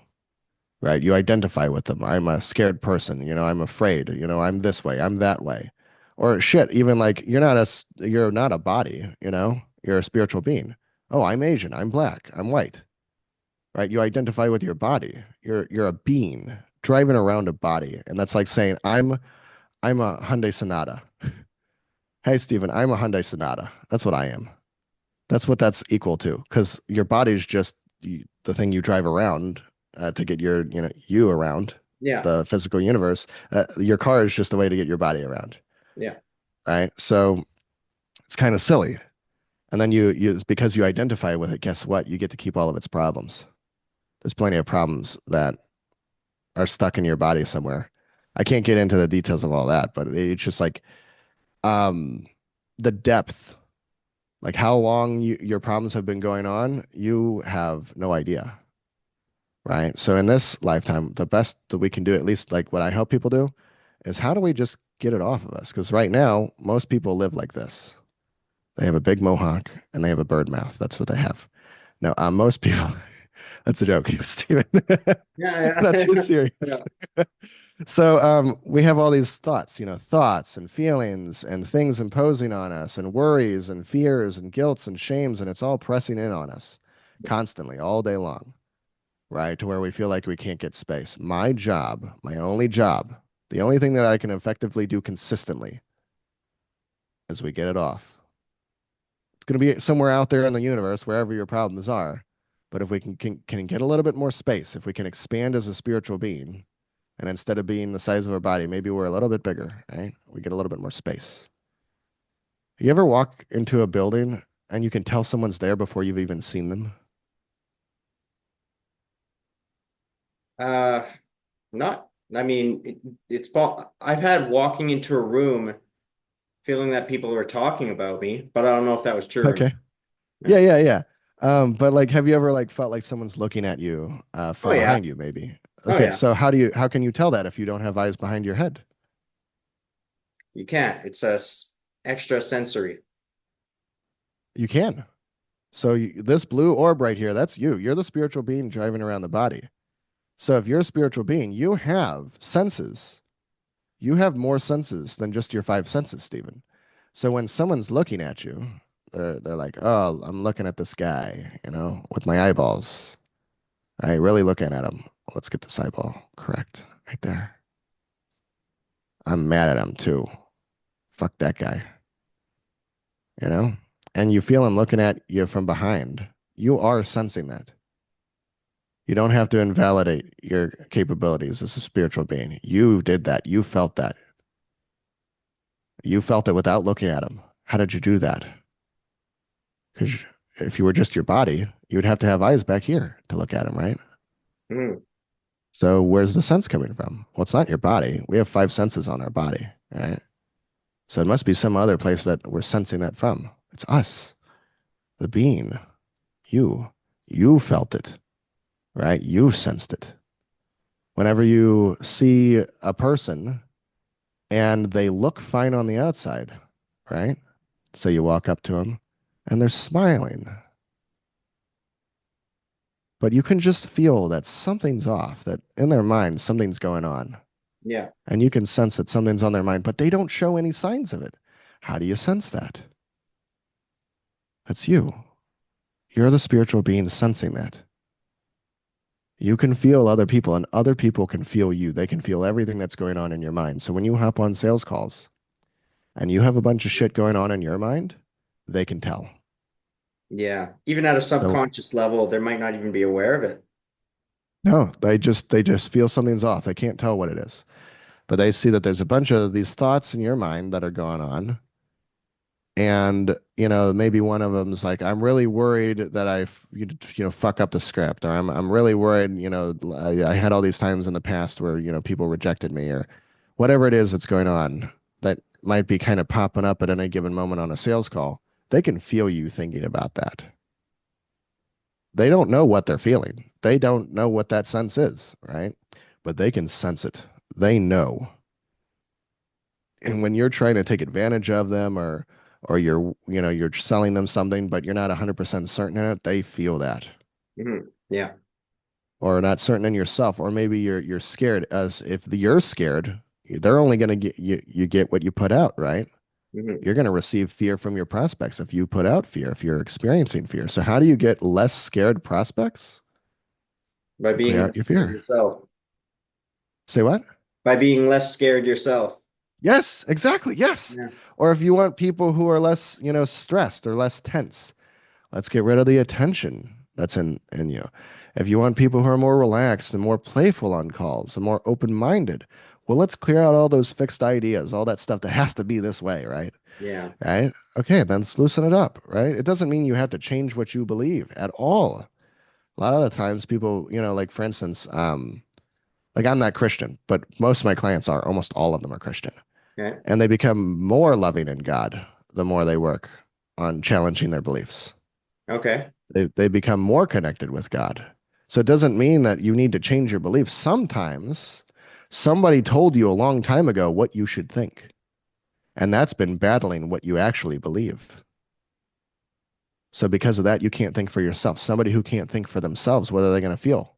right? You identify with them. I'm a scared person, you know, I'm afraid, you know, I'm this way, I'm that way. Or shit, even like you're not a body, you know? You're a spiritual being. Oh, I'm Asian, I'm black, I'm white. Right? You identify with your body. You're a being driving around a body. And that's like saying I'm a Hyundai Sonata. Hey Stephen, I'm a Hyundai Sonata. That's what I am. That's what that's equal to because your body's just the thing you drive around to get your, you know, you around yeah, the physical universe. Your car is just a way to get your body around, yeah, right? So it's kind of silly. And then because you identify with it, guess what? You get to keep all of its problems. There's plenty of problems that are stuck in your body somewhere. I can't get into the details of all that, but it's just like um, the depth, like how long your problems have been going on, you have no idea, right? So in this lifetime, the best that we can do, at least like what I help people do, is how do we just get it off of us? Because right now, most people live like this. They have a big mohawk and they have a bird mouth. That's what they have. No, most people, that's a joke, Steven. yeah, Not too yeah. serious. So we have all these thoughts, you know, thoughts and feelings and things imposing on us and worries and fears and guilts and shames, and it's all pressing in on us constantly, all day long, right? To where we feel like we can't get space. My job, my only job, the only thing that I can effectively do consistently is we get it off. It's going to be somewhere out there in the universe, wherever your problems are. But if we can get a little bit more space, if we can expand as a spiritual being, And instead of being the size of our body, maybe we're a little bit bigger, right? We get a little bit more space. You ever walk into a building and you can tell someone's there before you've even seen them? Uh, not, I mean, I've had walking into a room feeling that people were talking about me, but I don't know if that was true or not. Okay. Yeah. Yeah, yeah, yeah. But like, have you ever like felt like someone's looking at you Oh from yeah. behind you, maybe? Oh Okay, yeah. so how can you tell that if you don't have eyes behind your head? You can't. It's extra sensory. You can. So this blue orb right here, that's you. You're the spiritual being driving around the body. So if you're a spiritual being, you have senses. You have more senses than just your five senses, Stephen. So when someone's looking at you, they're like, "Oh, I'm looking at this guy, with my eyeballs. I really looking at him. Let's get this eyeball correct right there. I'm mad at him too. Fuck that guy, you know? And you feel him looking at you from behind. You are sensing that. You don't have to invalidate your capabilities as a spiritual being. You did that. You felt that. You felt it without looking at him. How did you do that? Because if you were just your body, you would have to have eyes back here to look at him, right? Mm, So where's the sense coming from? Well, it's not your body. We have five senses on our body, right? So it must be some other place that we're sensing that from. It's us, the being, you. You felt it, right? You sensed it. Whenever you see a person and they look fine on the outside, right? So you walk up to them and they're smiling, but you can just feel that something's off, that in their mind, something's going on. yeah. And you can sense that something's on their mind, but they don't show any signs of it. How do you sense that? That's you. You're the spiritual being sensing that. You can feel other people, and other people can feel you. They can feel everything that's going on in your mind. So when you hop on sales calls and you have a bunch of shit going on in your mind, they can tell. Yeah. Even at a So subconscious level, they might not even be aware of it. no, they just feel something's off. They can't tell what it is. But they see that there's a bunch of these thoughts in your mind that are going on. And maybe one of them's like, I'm really worried that fuck up the script, or I'm really worried, I had all these times in the past where people rejected me, or whatever it is that's going on that might be kind of popping up at any given moment on a sales call. They can feel you thinking about that. They don't know what they're feeling. They don't know what that sense is, right? But they can sense it. They know. And when you're trying to take advantage of them, or you're selling them something but you're not 100% certain in it, they feel that. Yeah. Or not certain in yourself, or maybe you're scared. As if you're scared, they're only going to get you get what you put out, right? Hmm. You're going to receive fear from your prospects if you put out fear, if you're experiencing fear. So how do you get less scared prospects? By You clear being out less your scared fear. yourself. Say what? By being less scared yourself. Yes, exactly. Yes. Yeah. Or if you want people who are less, stressed or less tense, let's get rid of the attention that's in you. If you want people who are more relaxed and more playful on calls and more open-minded, well, let's clear out all those fixed ideas, all that stuff that has to be this way, right? Yeah. Right? Okay, then let's loosen it up, right? It doesn't mean you have to change what you believe at all. A lot of the times people, like for instance, like I'm not Christian, but most of my clients are, almost all of them are Christian. Okay. And they become more loving in God the more they work on challenging their beliefs. Okay. They become more connected with God. So it doesn't mean that you need to change your beliefs. Sometimes somebody told you a long time ago what you should think, and that's been battling what you actually believe. So because of that, you can't think for yourself. Somebody who can't think for themselves, what are they going to feel?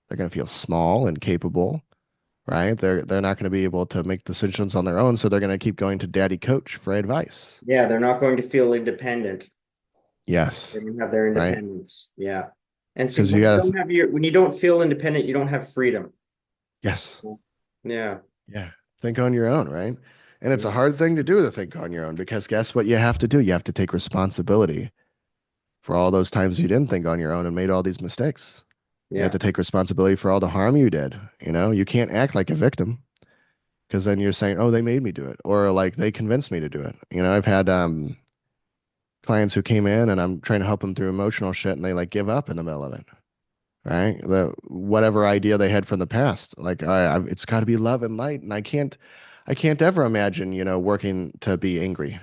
They're going to feel small and capable, right? They're not going to be able to make decisions on their own, so they're going to keep going to daddy coach for advice. Yeah, they're not going to feel independent. They Yes, don't have their right? independence. Yeah. And see, Because you got to, when you don't feel independent, you don't have freedom. yes, Yeah. yeah, think on your own, right? And it's a Yeah. hard thing to do to think on your own because guess what you have to do? You have to take responsibility for all those times you didn't think on your own and made all these mistakes. You have Yeah. to take responsibility for all the harm you did. You can't act like a victim because then you're saying, "Oh, they made me do it," or like they convinced me to do it. I've had clients who came in and I'm trying to help them through emotional shit and they like give up in the middle of it, right? Whatever idea they had from the past, like it's got to be love and light, and I can't ever imagine, working to be angry.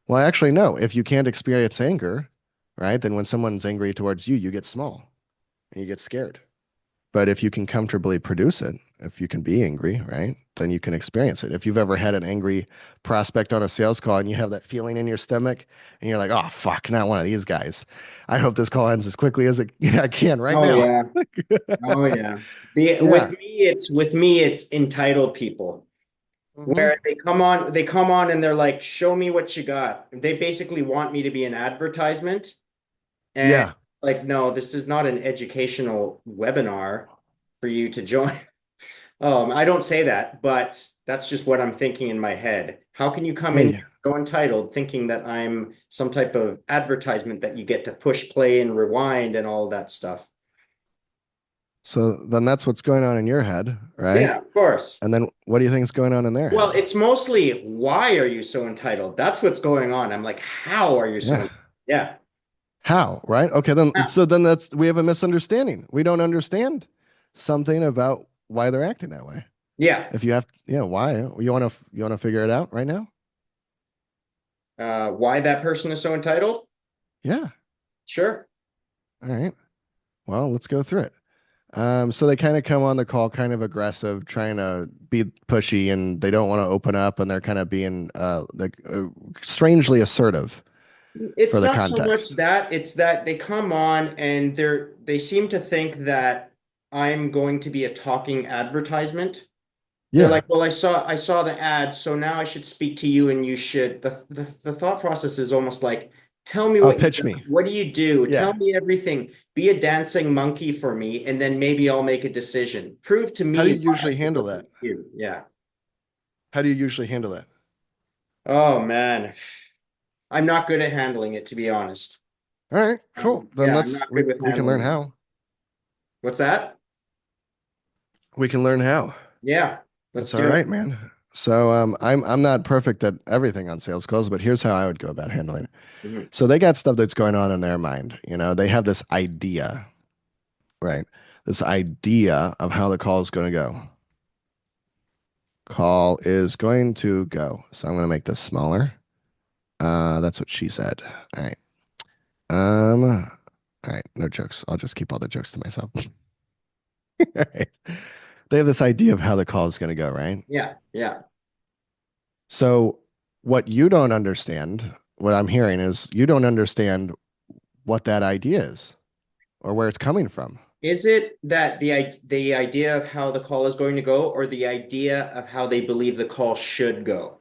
Well, actually, no. If you can't experience anger, right, then when someone's angry towards you, you get small and you get scared. But if you can comfortably produce it, if you can be angry, right, then you can experience it. If you've ever had an angry prospect on a sales call and you have that feeling in your stomach and you're like, oh, fuck, not one of these guys. I hope this call ends as quickly as I can right Oh now. yeah. Oh yeah. The Yeah. with me it's entitled people Hmm. where they come on and they're like, show me what you got. They basically want me to be an advertisement. And Yeah. like, no, this is not an educational webinar for you to join. I don't say that, but that's just what I'm thinking in my head. How can you come in Yeah. here so entitled thinking that I'm some type of advertisement that you get to push play and rewind and all that stuff? So then that's what's going on in your head, right? Yeah, of course. And then what do you think is going on in their Well, head? it's mostly why are you so entitled? That's what's going on. I'm like, how are you so? Yeah. Yeah. How, right? Okay, then How? so then that's we have a misunderstanding. We don't understand something about why they're acting that way. Yeah. If you have, yeah, why? You want to figure it out right now? Why that person is so entitled? Yeah. Sure. All right. Well, let's go through it. So they kind of come on the call kind of aggressive, trying to be pushy, and they don't want to open up, and they're kind of being like strangely assertive for It's the not so much context. that, it's that they come on and they seem to think that I'm going to be a talking advertisement. They're Yeah. like, well, I saw the ad, so now I should speak to you and you should. The thought process is almost like, tell me what you Pitch got. me. What do you do? Tell Yeah. me everything. Be a dancing monkey for me, and then maybe I'll make a decision. Prove to How do me you why I usually should handle listen that? to you. Yeah. How do you usually handle that? Oh man. I'm not good at handling it, to be honest. All right, cool. Then Yeah, I'm let's not we good with we can learn handling it. how. What's that? We can learn how. Yeah, let's That's all do it. right, man. So I'm not perfect at everything on sales calls, but here's how I would go about handling it. Mhm. So they got stuff that's going on in their mind. They have this idea, right? This idea of how the call is going to go. Call is going to go. So I'm going to make this smaller. That's what she said. All right. All right. No jokes. I'll just keep all the jokes to myself. All right. They have this idea of how the call is going to go, right? Yeah, yeah. So what you don't understand, what I'm hearing is you don't understand what that idea is or where it's coming from. Is it that the idea of how the call is going to go, or the idea of how they believe the call should go?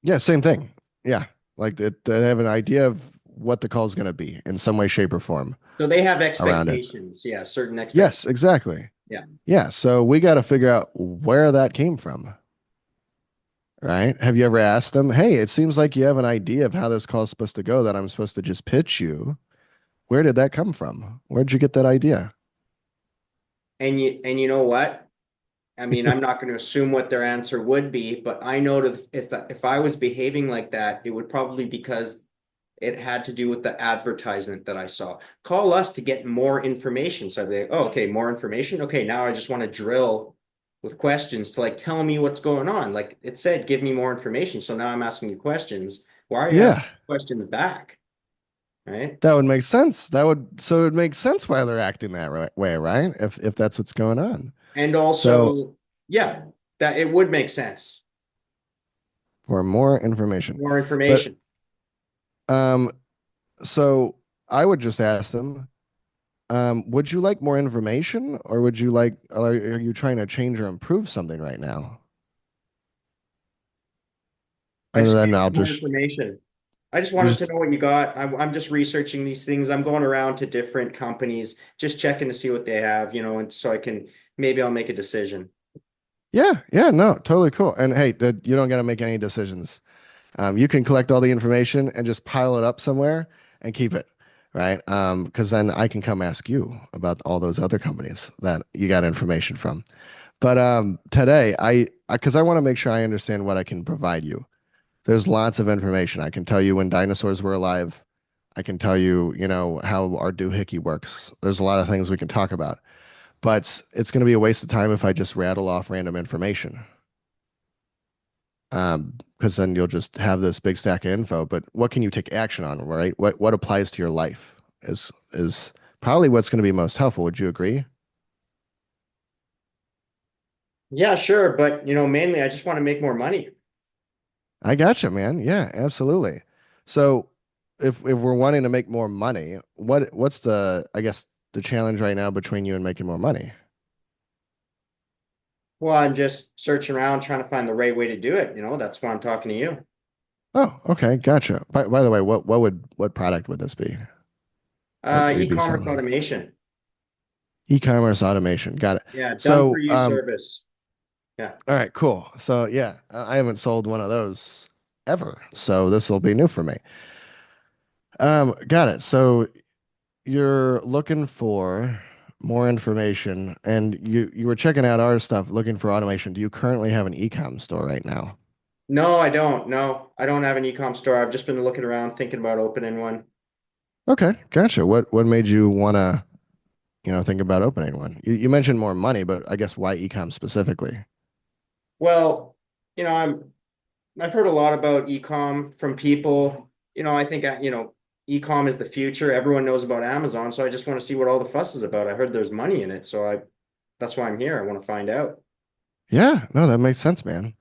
Yeah, same thing. Yeah. Like they have an idea of what the call is going to be in some way, shape, or form So they have around it. expectations. Yeah, certain expectations. Yes, exactly. Yeah. Yeah. So we got to figure out where that came from, right? Have you ever asked them, hey, it seems like you have an idea of how this call is supposed to go that I'm supposed to just pitch you. Where did that come from? Where'd you get that idea? And you know what? I mean, I'm not going to assume what their answer would be, but I know that if I was behaving like that, it would probably because it had to do with the advertisement that I saw. Call us to get more information. So I'd be like, oh, okay, more information. Okay, now I just want to drill with questions to like tell me what's going on. Like it said, give me more information. So now I'm asking you questions. Why are you asking Yeah, questions back? Right. that would make sense. So it would make sense why they're acting that way, right? If that's what's going on. And So also, yeah, that it would make sense. for more information. More But information. um so I would just ask them, would you like more information or are you trying to change or improve something right now? I And just then need I'll more just information. I just you wanted to just know what you got. I'm just researching these things. I'm going around to different companies, just checking to see what they have, and so I can maybe I'll make a decision. yeah, yeah, no, totally cool. And hey, you don't got to make any decisions. You can collect all the information and just pile it up somewhere and keep it, right? Because then I can come ask you about all those other companies that you got information from. But today, because I want to make sure I understand what I can provide you. There's lots of information. I can tell you when dinosaurs were alive. I can tell you, how our doohickey works. There's a lot of things we can talk about, but it's going to be a waste of time if I just rattle off random information. Because then you'll just have this big stack of info. But what can you take action on, right? What applies to your life is probably what's going to be most helpful. Would you agree? Yeah, sure, but mainly I just want to make more money. I gotcha, man. Yeah, absolutely. So if we're wanting to make more money, what's the I guess the challenge right now between you and making more money? Well, I'm just searching around trying to find the right way to do it. That's why I'm talking to you. Oh, okay, gotcha. By the way, what product would this be? What will you be E-commerce selling? automation. E-commerce automation. Got it. Yeah, done for So, you service. Yeah. all right, cool. So yeah, I haven't sold one of those ever, so this will be new for me. Got it. So you're looking for more information, and you were checking out our stuff, looking for automation. Do you currently have an e-com store right now? No, I don't. No, I don't have an e-com store. I've just been looking around thinking about opening one. Okay, gotcha. What made you wanna, think about opening one? You mentioned more money, but I guess why e-com specifically? Well, you know, I've heard a lot about e-com from people. I think e-com is the future. Everyone knows about Amazon, so I just want to see what all the fuss is about. I heard there's money in it, so I that's why I'm here. I want to find out. Yeah, no, that makes sense, man.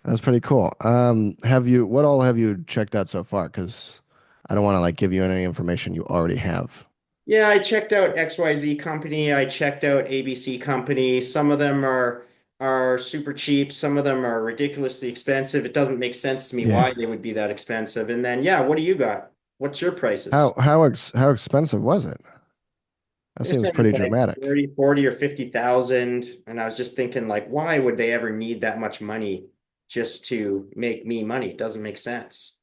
That's pretty cool. What all have you checked out so far? Because I don't want to like give you any information you already have. Yeah, I checked out XYZ company. I checked out ABC company. Some of them are super cheap. Some of them are ridiculously expensive. It doesn't make sense to me Yeah. why they would be that expensive. And then, yeah, what do you got? What's your prices? How expensive was it? That This seems one was pretty like dramatic. 40 or 50,000. And I was just thinking, like, why would they ever need that much money just to make me money? It doesn't make sense.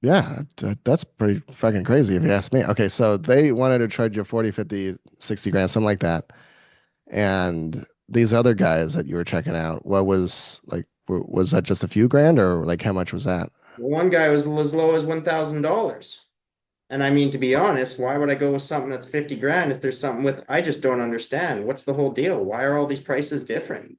Yeah, that's pretty fucking crazy if you ask me. Okay, so they wanted to charge you 40, 50, 60 grand, something like that. And these other guys that you were checking out, what was like, was that just a few grand or like how much was that? One guy was as low as $1,000. And I mean, to be honest, why would I go with something that's 50 grand if there's something with, I just don't understand. What's the whole deal? Why are all these prices different?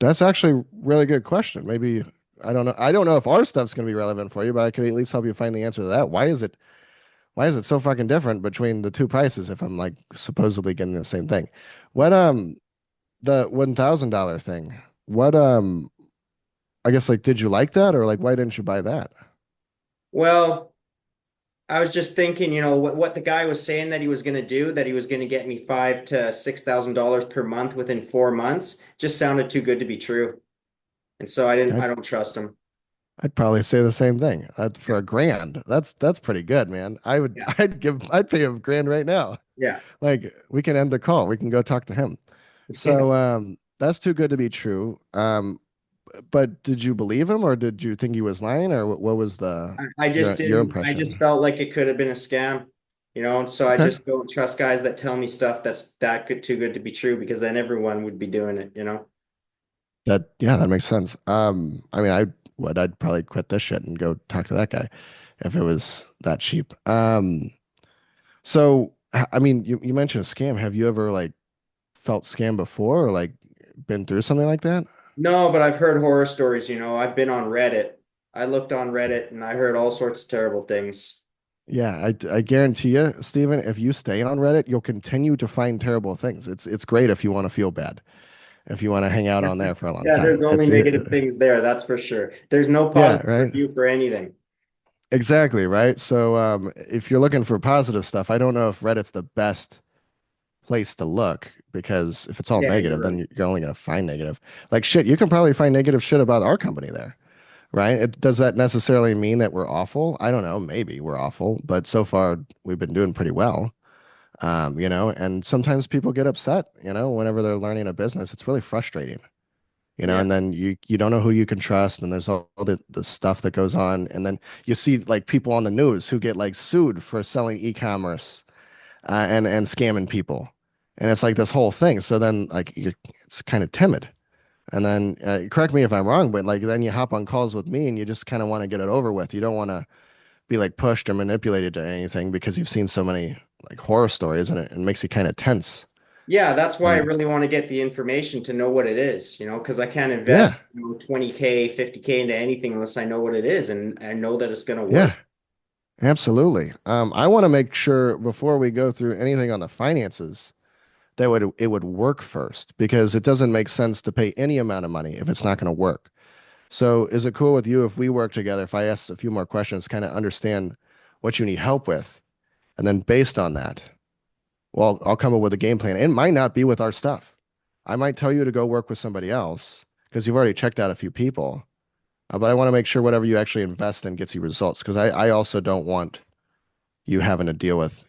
That's actually a really good question. Maybe I don't know. I don't know if our stuff's gonna be relevant for you, but I could at least help you find the answer to that. Why is it so fucking different between the two prices if I'm like supposedly getting the same thing? What the $1,000 thing? What I guess like did you like that or like why didn't you buy that? Well, I was just thinking, what the guy was saying that he was going to do, that he was going to get me five to $6,000 per month within 4 months, just sounded too good to be true. And so I I'd don't trust him. I'd probably say the same thing. For a grand, that's pretty good, man. Yeah. I'd pay him a grand right now. Yeah. Like we can end the call. We can go talk to him. So that's too good to be true. But did you believe him or did you think he was lying or what was the I just your didn't, I impression? just felt like it could have been a scam, and so I Okay. just don't trust guys that tell me stuff that's that good, too good to be true, because then everyone would be doing it. That makes sense. I mean I'd probably quit this shit and go talk to that guy if it was that cheap. So I mean you mentioned a scam. Have you ever like felt scammed before or like been through something like that? No, but I've heard horror stories, I've been on Reddit. I looked on Reddit and I heard all sorts of terrible things. Yeah, I guarantee you, Steven, if you stay on Reddit, you'll continue to find terrible things. It's great if you want to feel bad, if you want to hang out on there for a long Yeah, time. there's only negative things there, that's for sure. There's no Yeah, positive right. review for anything. Exactly, right. So if you're looking for positive stuff, I don't know if Reddit's the best place to look because if it's all Yeah, you're negative, right. then you're only gonna find negative. Like shit, you can probably find negative shit about our company there, right? Does that necessarily mean that we're awful? I don't know. Maybe we're awful, but so far we've been doing pretty well. And sometimes people get upset, whenever they're learning a business. It's really frustrating. and Yeah. then you don't know who you can trust, and there's all the stuff that goes on, and then you see like people on the news who get like sued for selling e-commerce and scamming people, and it's like this whole thing. So then like it's kind of timid, and then correct me if I'm wrong, but like then you hop on calls with me and you just kind of want to get it over with. You don't want to be like pushed or manipulated to anything because you've seen so many like horror stories, and it makes you kind of tense. Yeah, that's why I And really want to get the information to know what it is, because I can't invest, yeah, 20K, 50K into anything unless I know what it is and I know that it's going to work. yeah, absolutely. I want to make sure before we go through anything on the finances that it would work first because it doesn't make sense to pay any amount of money if it's not going to work. So is it cool with you if we work together, if I ask a few more questions, kind of understand what you need help with, and then based on that, well, I'll come up with a game plan. It might not be with our stuff. I might tell you to go work with somebody else because you've already checked out a few people. But I want to make sure whatever you actually invest in gets you results because I also don't want you having to deal with,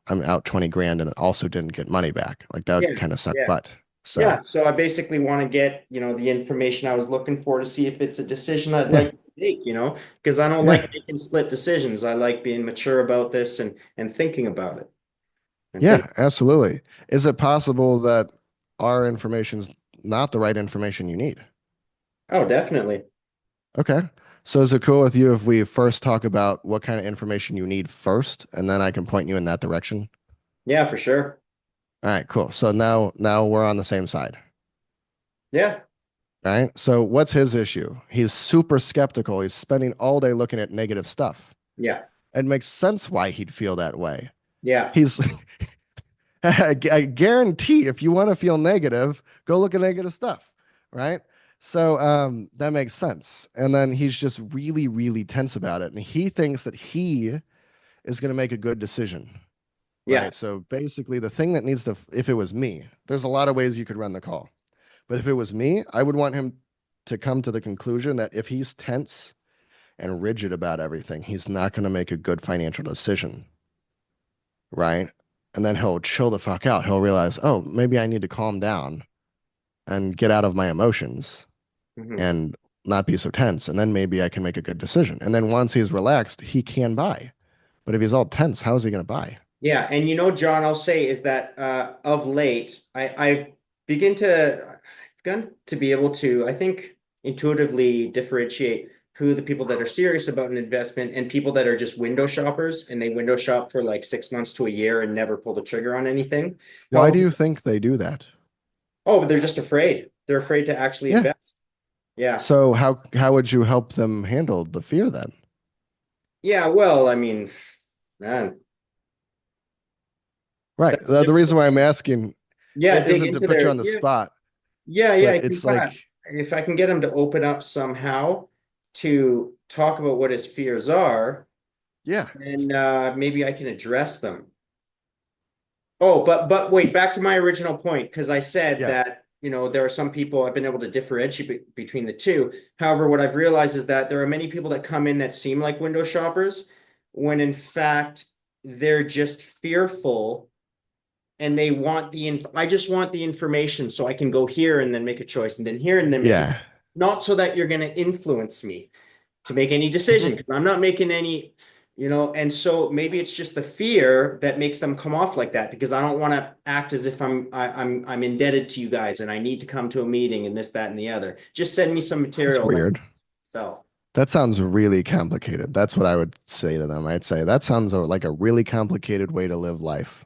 I'm out 20 grand and also didn't get money back. Like that would Yeah, kind of suck yeah. butt. Yeah, So, so I basically want to get, the information I was looking for to see if it's a decision I'd yeah, like to make, because I don't yeah, like making split decisions. I like being mature about this and thinking about it and think, yeah, absolutely. Is it possible that our information's not the right information you need? oh, definitely. Okay. So is it cool with you if we first talk about what kind of information you need first, and then I can point you in that direction? Yeah, for sure. All right, cool. So now we're on the same side. Yeah, All right. So what's his issue? He's super skeptical. He's spending all day looking at negative stuff. yeah, It makes sense why he'd feel that way. yeah, He's I guarantee if you want to feel negative, go look at negative stuff, right? So that makes sense. And then he's just really, really tense about it. And he thinks that he is going to make a good decision, yeah, right? So basically, the thing that needs to, if it was me, there's a lot of ways you could run the call. But if it was me, I would want him to come to the conclusion that if he's tense and rigid about everything, he's not going to make a good financial decision, right? And then he'll chill the fuck out. He'll realize, oh, maybe I need to calm down and get out of my emotions hmm and not be so tense. And then maybe I can make a good decision. And then once he's relaxed, he can buy. But if he's all tense, how is he going to buy? yeah. And John, I'll say is that of late, I've begun to be able to, I think, intuitively differentiate who the people that are serious about an investment and people that are just window shoppers and they window shop for like 6 months to a year and never pull the trigger on anything. Why do However, you think they do that? oh, but they're just afraid. They're afraid to actually Yeah. invest. Yeah. So how would you help them handle the fear then? Yeah. Well, I mean, man, Right. that's a The reason difficult why I'm one. asking Yeah. it Dig isn't to into put you their, on the yeah. spot, Yeah, yeah, but I can it's kind of, like, if I can get him to open up somehow to talk about what his fears are, yeah, then maybe I can address them. Oh, but wait, back to my original point, because I said yeah, that, there are some people I've been able to differentiate between the two. However, what I've realized is that there are many people that come in that seem like window shoppers, when in fact they're just fearful and they want I just want the information so I can go here and then make a choice and then here and then make it, yeah. not so that you're going to influence me to make any decision Mhm. because I'm not making any, and so maybe it's just the fear that makes them come off like that because I don't want to act as if I'm indebted to you guys and I need to come to a meeting and this, that, and the other. Just send me some That's material, let me weird. myself. That sounds really complicated. That's what I would say to them. I'd say that sounds like a really complicated way to live life,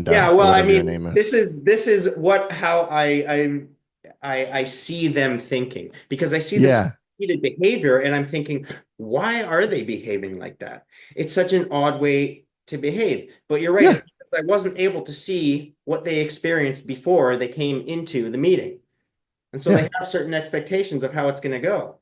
Yeah, Linda, or well, I whatever your mean, name this is. is this is what how I see them thinking because I see this Yeah, repeated behavior and I'm thinking, why are they behaving like that? It's such an odd way to behave. But you're right, yeah, it's because I wasn't able to see what they experienced before they came into the meeting. And so they yeah, have certain expectations of how it's going to go.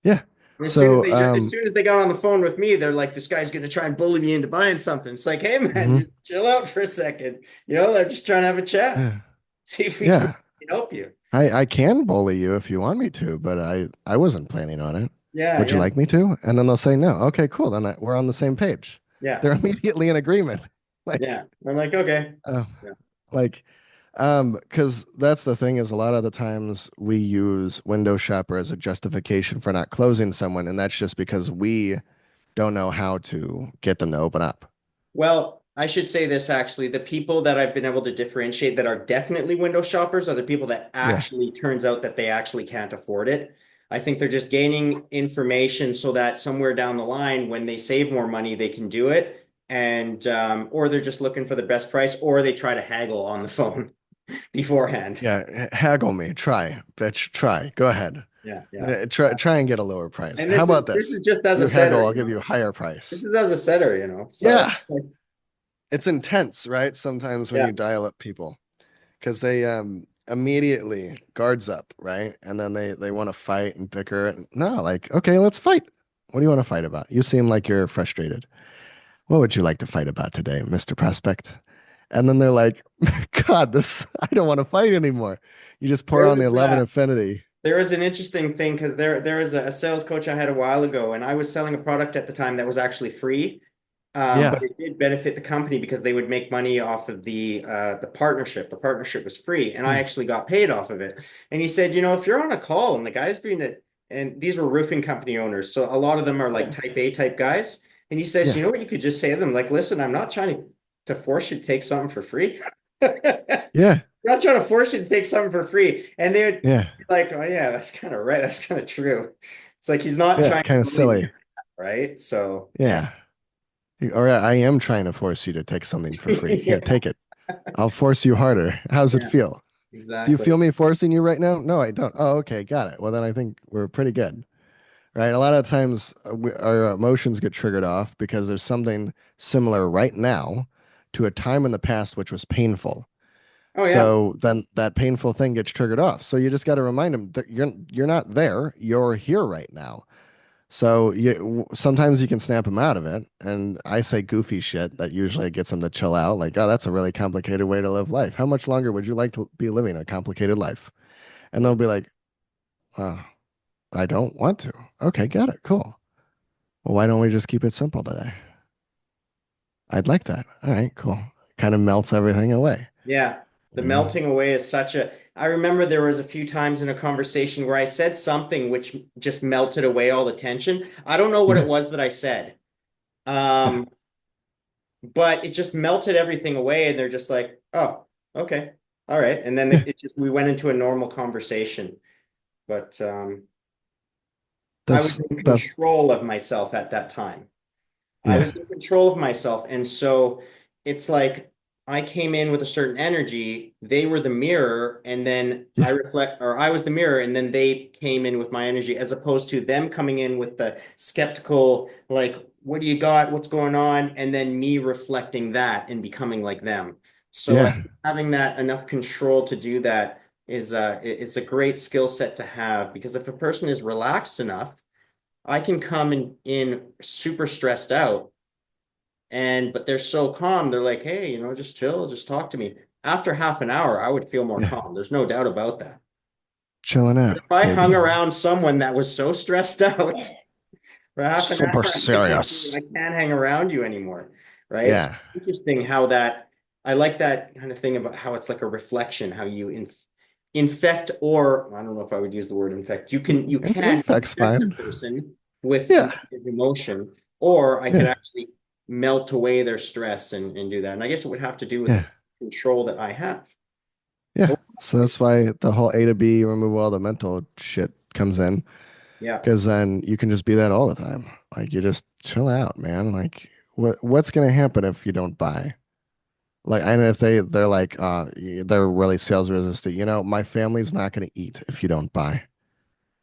yeah. And So, as soon as they got on the phone with me, they're like, this guy's going to try and bully me into buying something. It's like, hey man, mhm, just chill out for a second. They're just trying to have a chat. yeah, See if we can yeah. help you. I can bully you if you want me to, but I wasn't planning on it. Yeah, Would you yeah, like me to? And then they'll say no. Okay, cool. Then we're on the same page. yeah, They're immediately in agreement. Like, yeah. I'm like, okay. uh, Yeah. like Because that's the thing is a lot of the times we use window shopper as a justification for not closing someone, and that's just because we don't know how to get them to open up. Well, I should say this actually. The people that I've been able to differentiate that are definitely window shoppers are the people that Yeah. actually turns out that they actually can't afford it. I think they're just gaining information so that somewhere down the line, when they save more money, they can do it. And or they're just looking for the best price, or they try to haggle on the phone beforehand. Yeah, haggle me. Try, bitch. Try. Go ahead. Yeah, yeah. Try and get a lower price. And How about this this? is just as a You setter, haggle, I'll you give you know. a higher This price. is as a setter, you know. So Yeah, it's intense, right? Sometimes when yeah. you dial up people, because they immediately guards up, right? And then they want to fight and bicker. And, no, like, okay, let's fight. What do you want to fight about? You seem like you're frustrated. What would you like to fight about today, Mr. Prospect? And then they're like, God, this I don't want to fight anymore. You just pour There on the was 11 affinity. There was an interesting thing because there was a sales coach I had a while ago, and I was selling a product at the time that was actually free, but Yeah. it did benefit the company because they would make money off of the partnership. The partnership was free, and I Hmm. actually got paid off of it. And he said, you know, if you're on a call and the guy's being a, and these were roofing company owners, so a lot of them are like Yeah. type A type guys. And he says, Yeah. you know what, you could just say to them, like, listen, I'm not trying to force you to take something for free. Yeah. Not trying to force you to take something for free. And they're Yeah. like, oh yeah, that's kind of right. That's kind of true. It's like he's not Yeah. trying to Kind of bully me, silly. right? So yeah. Yeah. Or I am trying to force you to take something for free. Here, Yeah, take it. I'll force you harder. How's it yeah, feel? Do you exactly. feel me forcing you right now? No, I don't. Oh, okay, got it. Well, then I think we're pretty good, right? A lot of times our emotions get triggered off because there's something similar right now to a time in the past which was painful. Oh yeah. So then that painful thing gets triggered off. So you just got to remind them that you're not there. You're here right now. So sometimes you can snap them out of it, and I say goofy shit that usually gets them to chill out. Like, oh, that's a really complicated way to live life. How much longer would you like to be living a complicated life? And they'll be like, oh, I don't want to. Okay, got it. Cool. Well, why don't we just keep it simple today? I'd like that. All right, cool. Kind of melts everything away. Yeah. The You know? melting away is such a, I remember there was a few times in a conversation where I said something which just melted away all the tension. I don't know what Yeah, it was that I said. yeah, Um, but it just melted everything away and they're just like, oh, okay. All right. And then yeah. it just we went into a normal conversation. But I was That's in that's control of myself at that time. I yeah, was in control of myself. And so it's like I came in with a certain energy, they were the mirror, and then I yeah, reflect, or I was the mirror, and then they came in with my energy, as opposed to them coming in with the skeptical, like, what do you got? What's going on? And then me reflecting that and becoming like them. So I yeah, think having that enough control to do that is it's a great skill set to have because if a person is relaxed enough, I can come in super stressed out and but they're so calm. They're like, hey, you know, just chill, just talk to me. After half an hour, I would feel more yeah. calm. There's no doubt about that. Chilling But out, if I hung baby. around someone that was so stressed out for half an Super hour, I'd be like, dude, I serious. can't hang around you anymore. Right? It's Yeah, interesting how that I like that kind of thing about how it's like a reflection, how you infect, or I don't know if I would use the word infect. You can infect's infect a fine. person with Yeah, negative emotion, or I could yeah, actually melt away their stress and do that. And I guess it would have to do with the yeah, control that I have. yeah. Oh, So that's why the whole A to B, remove all the mental shit comes in, yeah, because then you can just be that all the time. Like you just chill out, man. Like what's gonna happen if you don't buy? Like, and if they're like, they're really sales resistant. You know, my family's not gonna eat if you don't buy.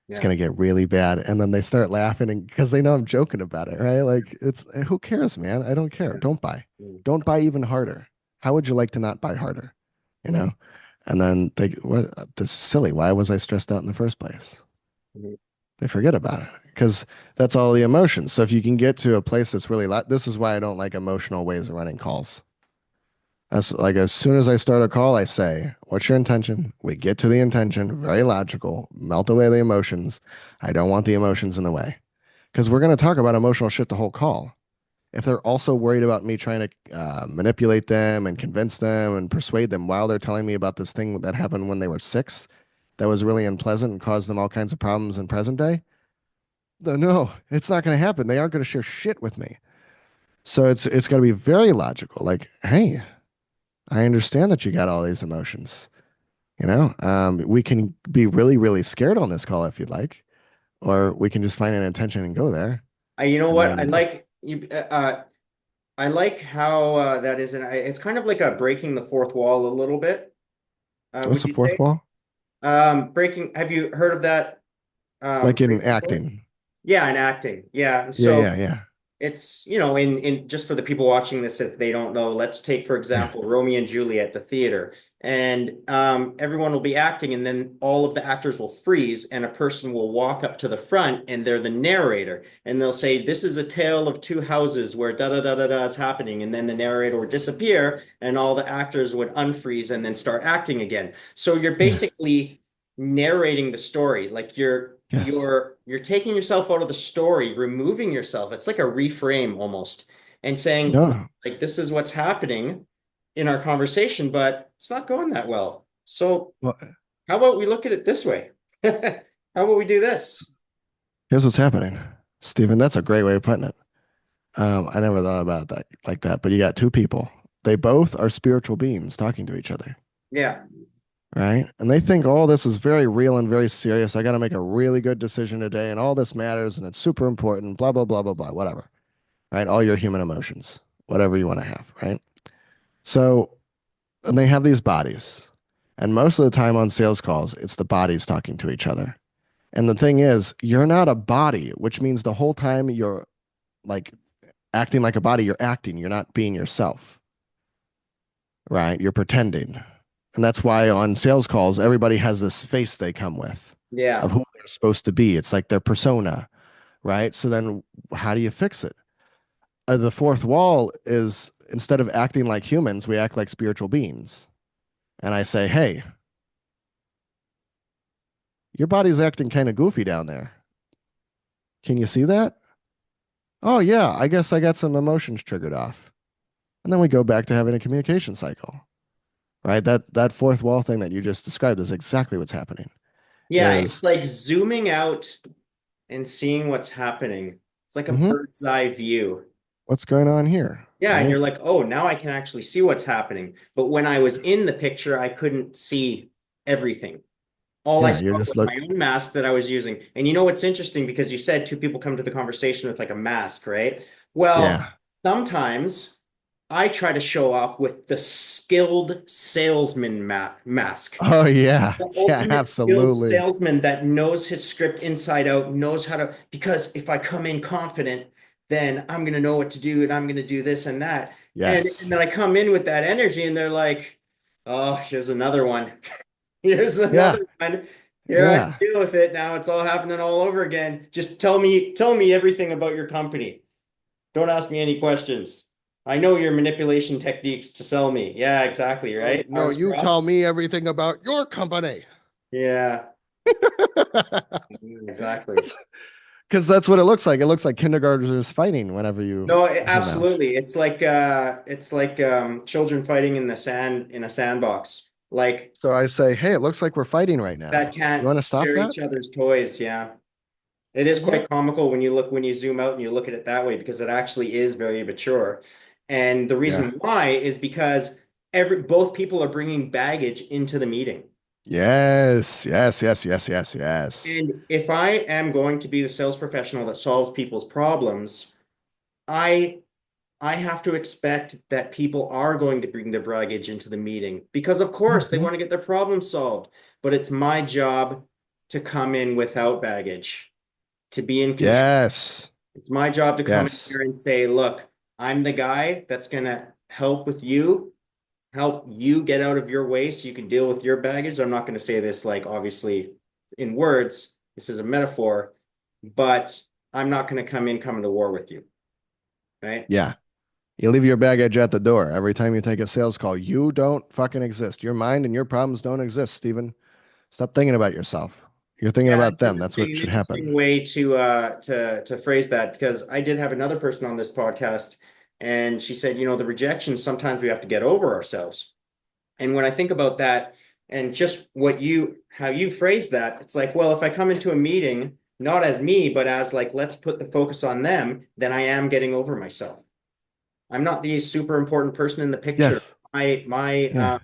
It's yeah. gonna get really bad. And then they start laughing and because they know I'm joking about it, right? Like it's who cares, man? I don't care. Yeah. Don't buy. Mm, Don't buy even harder. How would you like to not buy harder? You yeah. know? And then what this is silly. Why was I stressed out in the first place? Mhm. They forget about it because that's all the emotions. So if you can get to a place that's really this is why I don't like emotional ways of running calls. That's like as soon as I start a call, I say, "What's your intention?" We get to the intention, very logical, melt away the emotions. I don't want the emotions in the way because we're going to talk about emotional shit the whole call. if they're also worried about me trying to manipulate them and convince them and persuade them while they're telling me about this thing that happened when they were 6 that was really unpleasant and caused them all kinds of problems in present day, no, it's not going to happen. They aren't going to share shit with me. So it's got to be very logical. Like, hey, I understand that you got all these emotions. We can be really, really scared on this call if you'd like, or we can just find an intention and go there. You know And what? I then, like you. I like how that is, and it's kind of like a breaking the fourth wall a little bit. what's Would the you fourth say? wall? Breaking. Have you heard of that Like in phrase before? acting. Yeah, in acting. Yeah. Yeah, So yeah, yeah, it's, in just for the people watching this, if they don't know, let's take, for yeah, example, Romeo and Juliet, the theater. And everyone will be acting, and then all of the actors will freeze, and a person will walk up to the front, and they're the narrator. And they'll say, "This is a tale of two houses where da da da da da is happening." And then the narrator would disappear, and all the actors would unfreeze and then start acting again. So you're yeah. basically narrating the story. Like Yes. you're taking yourself out of the story, removing yourself. It's like a reframe almost, and saying, No. like, this is what's happening in our conversation, but it's not going that well. So Well, how about we look at it this way? How about we do this? here's what's happening, Stephen. That's a great way of putting it. I never thought about that like that, but you got two people. They both are spiritual beings talking to each other, Yeah. right? And they think, oh, this is very real and very serious. I got to make a really good decision today, and all this matters, and it's super important, blah, blah, blah, blah, blah, whatever, right? All your human emotions, whatever you want to have, right? So, and they have these bodies. And most of the time on sales calls, it's the bodies talking to each other. And the thing is, you're not a body, which means the whole time you're like acting like a body, you're acting, you're not being yourself, right? You're pretending. And that's why on sales calls, everybody has this face they come with of Yeah. who they're supposed to be. It's like their persona, right? So then how do you fix it? The fourth wall is instead of acting like humans, we act like spiritual beings. And I say, hey, your body's acting kind of goofy down there. Can you see that? Oh, yeah, I guess I got some emotions triggered off. And then we go back to having a communication cycle, right? That fourth wall thing that you just described is exactly what's happening. Yeah, it's Is like zooming out and seeing what's happening. It's like a mhm, bird's eye view. what's going on here, Yeah, and right? you're like, oh, now I can actually see what's happening. But when I was in the picture, I couldn't see everything. All I Yeah, saw you're just was look. my own mask that I was using. And you know what's interesting? Because you said two people come to the conversation with like a mask, right? Well, Yeah. sometimes I try to show up with the skilled salesman mask. Oh yeah, The yeah, ultimate skilled absolutely. salesman that knows his script inside out, knows how to, because if I come in confident, then I'm going to know what to do and I'm going to do this and that. And Yes. then I come in with that energy and they're like, oh, here's another one. Here's Yeah, another one. Here I have to yeah. deal with it. Now it's all happening all over again. Just tell me everything about your company. Don't ask me any questions. I know your manipulation techniques to sell me. Yeah, exactly, No, right? no, Arms you tell crossed. me everything about your company. Yeah, exactly. Because that's what it looks like. It looks like kindergartners fighting whenever you No, zoom out. absolutely. It's like children fighting in the sand in a sandbox. Like So I say, hey, it looks like we're fighting right that now. You can't want to stop share that? each other's toys. Yeah. It is Hmm. quite comical when you zoom out and you look at it that way because it actually is very mature. And the Yeah. reason why is because every both people are bringing baggage into the meeting. Yes, yes, yes, yes, yes, yes. And if I am going to be the sales professional that solves people's problems, I I have to expect that people are going to bring their baggage into the meeting because, of course, they Hmm. want to get their problem solved. But it's my job to come in without baggage, to be in control. Yes, It's my job to come in yes. here and say, look, I'm the guy that's going to help you get out of your way so you can deal with your baggage. I'm not going to say this like obviously in words. This is a metaphor, but I'm not going to come to war with you, right? Yeah. You leave your baggage at the door every time you take a sales call. You don't fucking exist. Your mind and your problems don't exist, Steven. Stop thinking about yourself. You're thinking Yeah, about that's them. That's what an should interesting happen. way to phrase that because I did have another person on this podcast and she said, the rejection, sometimes we have to get over ourselves. And when I think about that and just how you phrase that, it's like, well, if I come into a meeting, not as me, but as like, let's put the focus on them, then I am getting over myself. I'm not the super important person in the picture. Yes. My Yeah.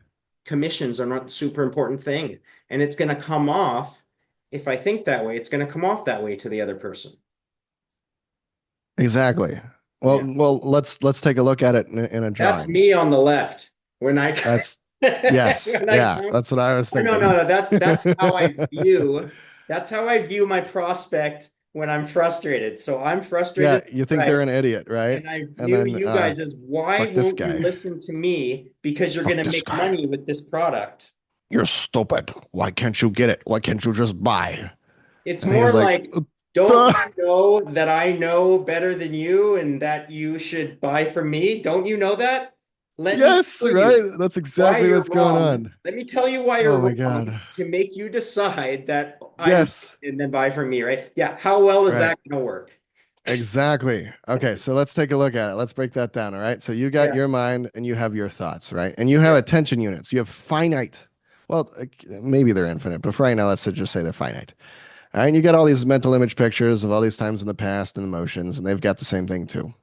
commissions are not the super important thing. And it's going to come off, if I think that way, it's going to come off that way to the other person. Exactly. Well, Yeah. let's take a look at it in a That's drawing. me on the left. When I That's yes. when I Yeah, come, that's what I was oh, no, thinking. no, no. That's how I view my prospect when I'm frustrated. So I'm Yeah, frustrated, you think right? they're an idiot, right? And I And view then you guys as why fuck this won't you guy. listen to me? Because you're Fuck going to this make guy. money with this product. You're stupid. Why can't you get it? Why can't you just buy? It's And more he's like, like, don't you know that I know better than you and that you should buy from me? Don't you know that? Let me yes, tell you right? That's why exactly you're what's going wrong. on. Let me tell you why Oh you're my wrong God. to make you decide that I'm right Yes, and then buy from me, right? Yeah. How well is right. that going to work? Exactly. Okay, so let's take a look at it. Let's break that down, all right? So you got Yeah. your mind and you have your thoughts, right? And you have Yeah. attention units. You have finite. Well, maybe they're infinite, but for right now, let's just say they're finite. All right, and you got all these mental image pictures of all these times in the past and emotions, and they've got the same thing too.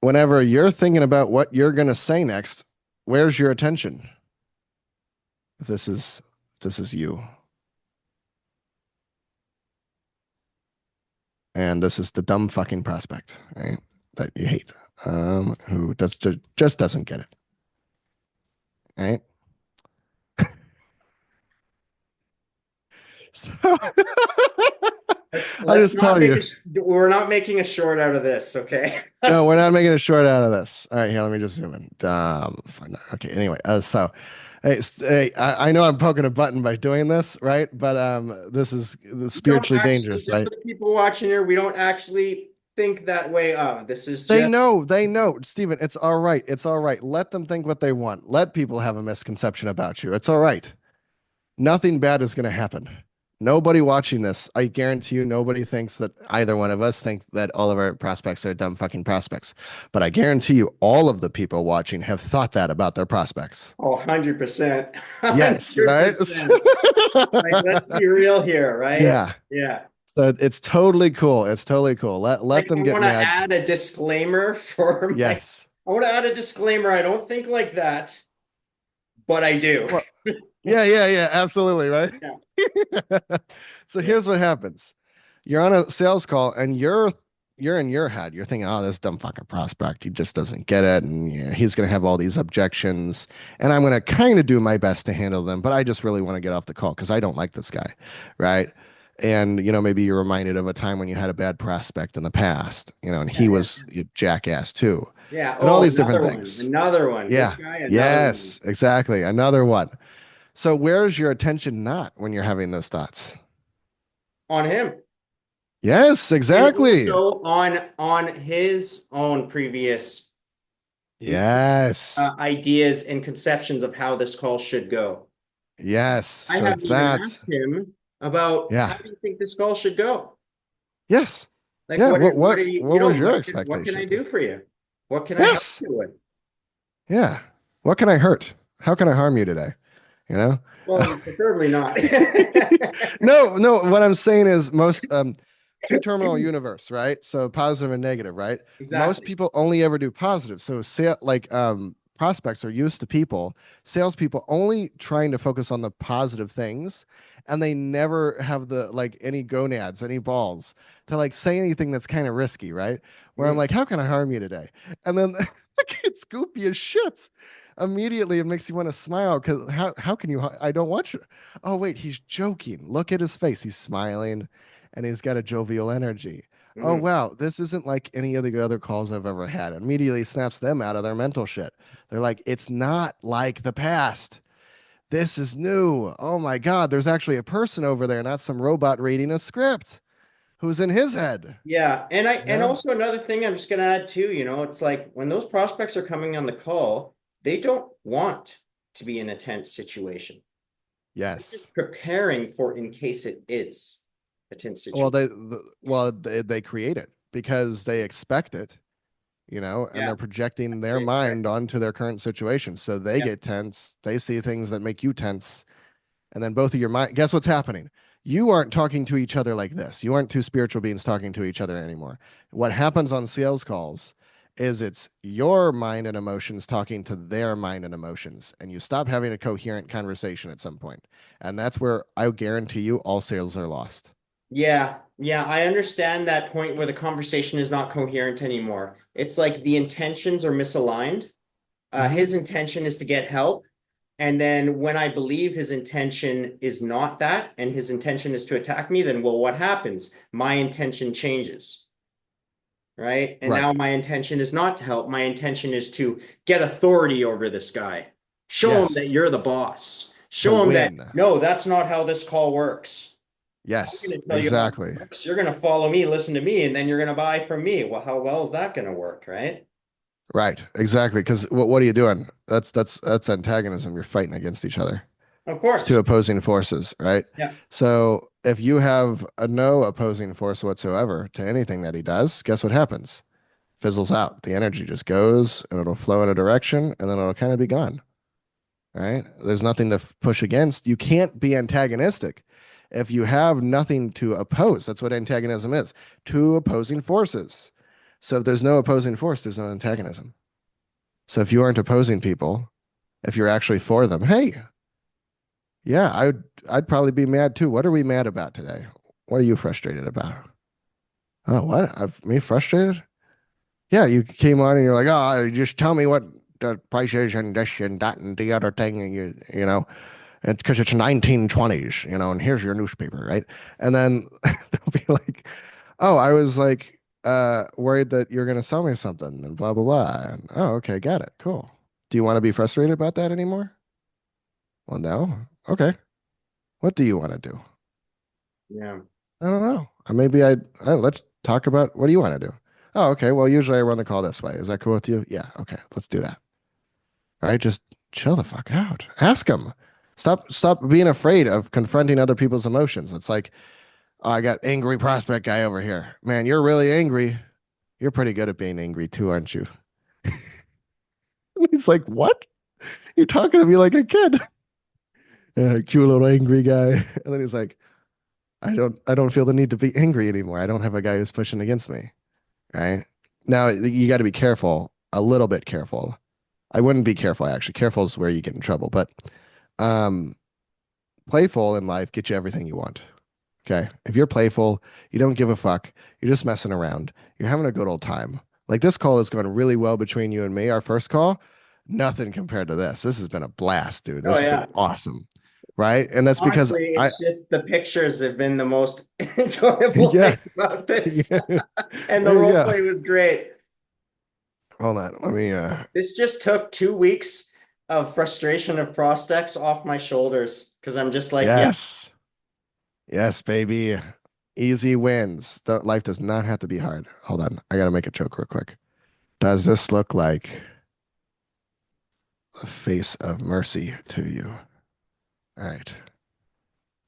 Whenever you're thinking about what you're going to say next, where's your attention? If this is you, and this is the dumb fucking prospect, right? That you hate, who just doesn't get it, right? So I Let's just not tell make you. a we're not making a short out of this, okay? No, That's we're not making a short out of this. All right, here, let me just zoom in. Okay, anyway, hey, hey, I know I'm poking a button by doing this, right? But this is we don't spiritually actually dangerous, just for right? the people watching here, we don't actually think that way of. This is just They know, Stephen. It's all right. It's all right. Let them think what they want. Let people have a misconception about you. It's all right. Nothing bad is going to happen. Nobody watching this, I guarantee you, nobody thinks that either one of us think that all of our prospects are dumb fucking prospects. But I guarantee you, all of the people watching have thought that about their prospects. 100%. Yes, right? 100%. Like, let's be real here, right? Yeah. Yeah. So it's totally cool. It's totally cool. Let Like, them I get want to mad. add a disclaimer for my, Yes. I want to add a disclaimer. I don't think like that, but I do. Well, yeah, yeah, yeah, absolutely, right? Yeah. So Yeah. here's what happens. You're on a sales call and you're in your head. You're thinking, "Oh, this dumb fucking prospect, he just doesn't get it and he's going to have all these objections and I'm going to kind of do my best to handle them, but I just really want to get off the call because I don't like this guy." Right? And maybe you're reminded of a time when you had a bad prospect in the past, and he Yeah. was a jackass too. Yeah. And all Oh, these different another one. things. Another one. This Yeah. guy, another one Yes, exactly. Another one. So where's your attention not when you're having those thoughts? on him. Yes, And exactly. also on his own previous Yes. ideas and conceptions of how this call should go. Yes. I So haven't even that's asked him about how yeah. do you think this call should go? Yes. Like Yeah. what are What was your what can I expectation? do for you? What can I help Yes. you with? Yeah. What can I hurt? How can I harm you today? You know? Well, preferably not. No, no. What I'm saying is most two terminal universe, right? So positive and negative, right? Most Exactly. people only ever do positive. So say like prospects are used to people, salespeople only trying to focus on the positive things, and they never have the like any gonads, any balls to like say anything that's kind of risky, right? Where I'm Mhm. like, how can I harm you today? And then it's goofy as shit. Immediately it makes you want to smile because how can you I don't want you. Oh wait, he's joking. Look at his face. He's smiling and he's got a jovial energy. Oh Mhm. wow, this isn't like any of the other calls I've ever had. Immediately snaps them out of their mental shit. They're like, it's not like the past. This is new. Oh my God, there's actually a person over there, not some robot reading a script who's in his head. Yeah, You and know? also another thing I'm just gonna add too, it's like when those prospects are coming on the call, they don't want to be in a tense situation. Yes. Just preparing for in case it is a tense Well, situation. they create it because they expect it, and Yeah, they're projecting their they expect. mind onto their current situation. So they Yeah. get tense. They see things that make you tense. And then both of your mind, guess what's happening? You aren't talking to each other like this. You aren't two spiritual beings talking to each other anymore. What happens on sales calls is it's your mind and emotions talking to their mind and emotions. And you stop having a coherent conversation at some point. And that's where I guarantee you all sales are lost. Yeah, yeah, I understand that point where the conversation is not coherent anymore. It's like the intentions are misaligned. Hmm. His intention is to get help. And then when I believe his intention is not that, and his intention is to attack me, then well, what happens? My intention changes, right? And Right. now my intention is not to help. My intention is to get authority over this guy. Show him that Yes. you're the boss. To Show him that, win. no, that's not how this call works. I'm Yes. going to tell you how it Exactly. works. You're going to follow me, listen to me, and then you're going to buy from me. Well, how well is that going to work, right? Right. Exactly. Because what are you doing? That's antagonism. You're fighting against each other. Of It's two course. opposing forces, right? Yeah. So if you have a no opposing force whatsoever to anything that he does, guess what happens? Fizzles out. The energy just goes and it'll flow in a direction and then it'll kind of be gone, right? There's nothing to push against. You can't be antagonistic if you have nothing to oppose. That's what antagonism is. Two opposing forces. So if there's no opposing force, there's no antagonism. So if you aren't opposing people, if you're actually for them, hey, yeah, I'd probably be mad too. What are we mad about today? What are you frustrated about? Oh, what? Me frustrated? Yeah, you came on and you're like, oh, just tell me what the price is and this and that and the other thing, and you know, it's because it's 1920s, and here's your newspaper, right? And then they'll be like, oh, I was like, worried that you're gonna sell me something and blah blah blah. And, oh, okay, got it, cool. Do you want to be frustrated about that anymore? Well, no. Okay. What do you want to do? Yeah. I don't know. Maybe let's talk about what do you want to do? Oh, okay. Well, usually I run the call this way. Is that cool with you? Yeah. Okay. Let's do that. All right. Just chill the fuck out. Ask them. Stop being afraid of confronting other people's emotions. It's like, oh, I got angry prospect guy over here. Man, you're really angry. You're pretty good at being angry too, aren't you? He's like, what? You're talking to me like a kid. Cute little angry guy. And then he's like, I don't feel the need to be angry anymore. I don't have a guy who's pushing against me. Right? Now you got to be careful, a little bit careful. I wouldn't be careful actually. Careful is where you get in trouble, but um, playful in life gets you everything you want. Okay? If you're playful, you don't give a fuck. You're just messing around. You're having a good old time. Like this call is going really well between you and me. Our first call, nothing compared to this. This has been a blast, dude. Oh, This has been yeah. awesome. Right? And that's because Honestly, I it's just the pictures have been the most enjoyable yeah. thing about this. Yeah. And the There you role go. play was great. Hold on. Let me This just took 2 weeks of frustration of prospects off my shoulders because I'm just like, yeah, yes. Yes, baby. Easy wins. Life does not have to be hard. Hold on. I gotta make a joke real quick. Does this look like a face of mercy to you? All right.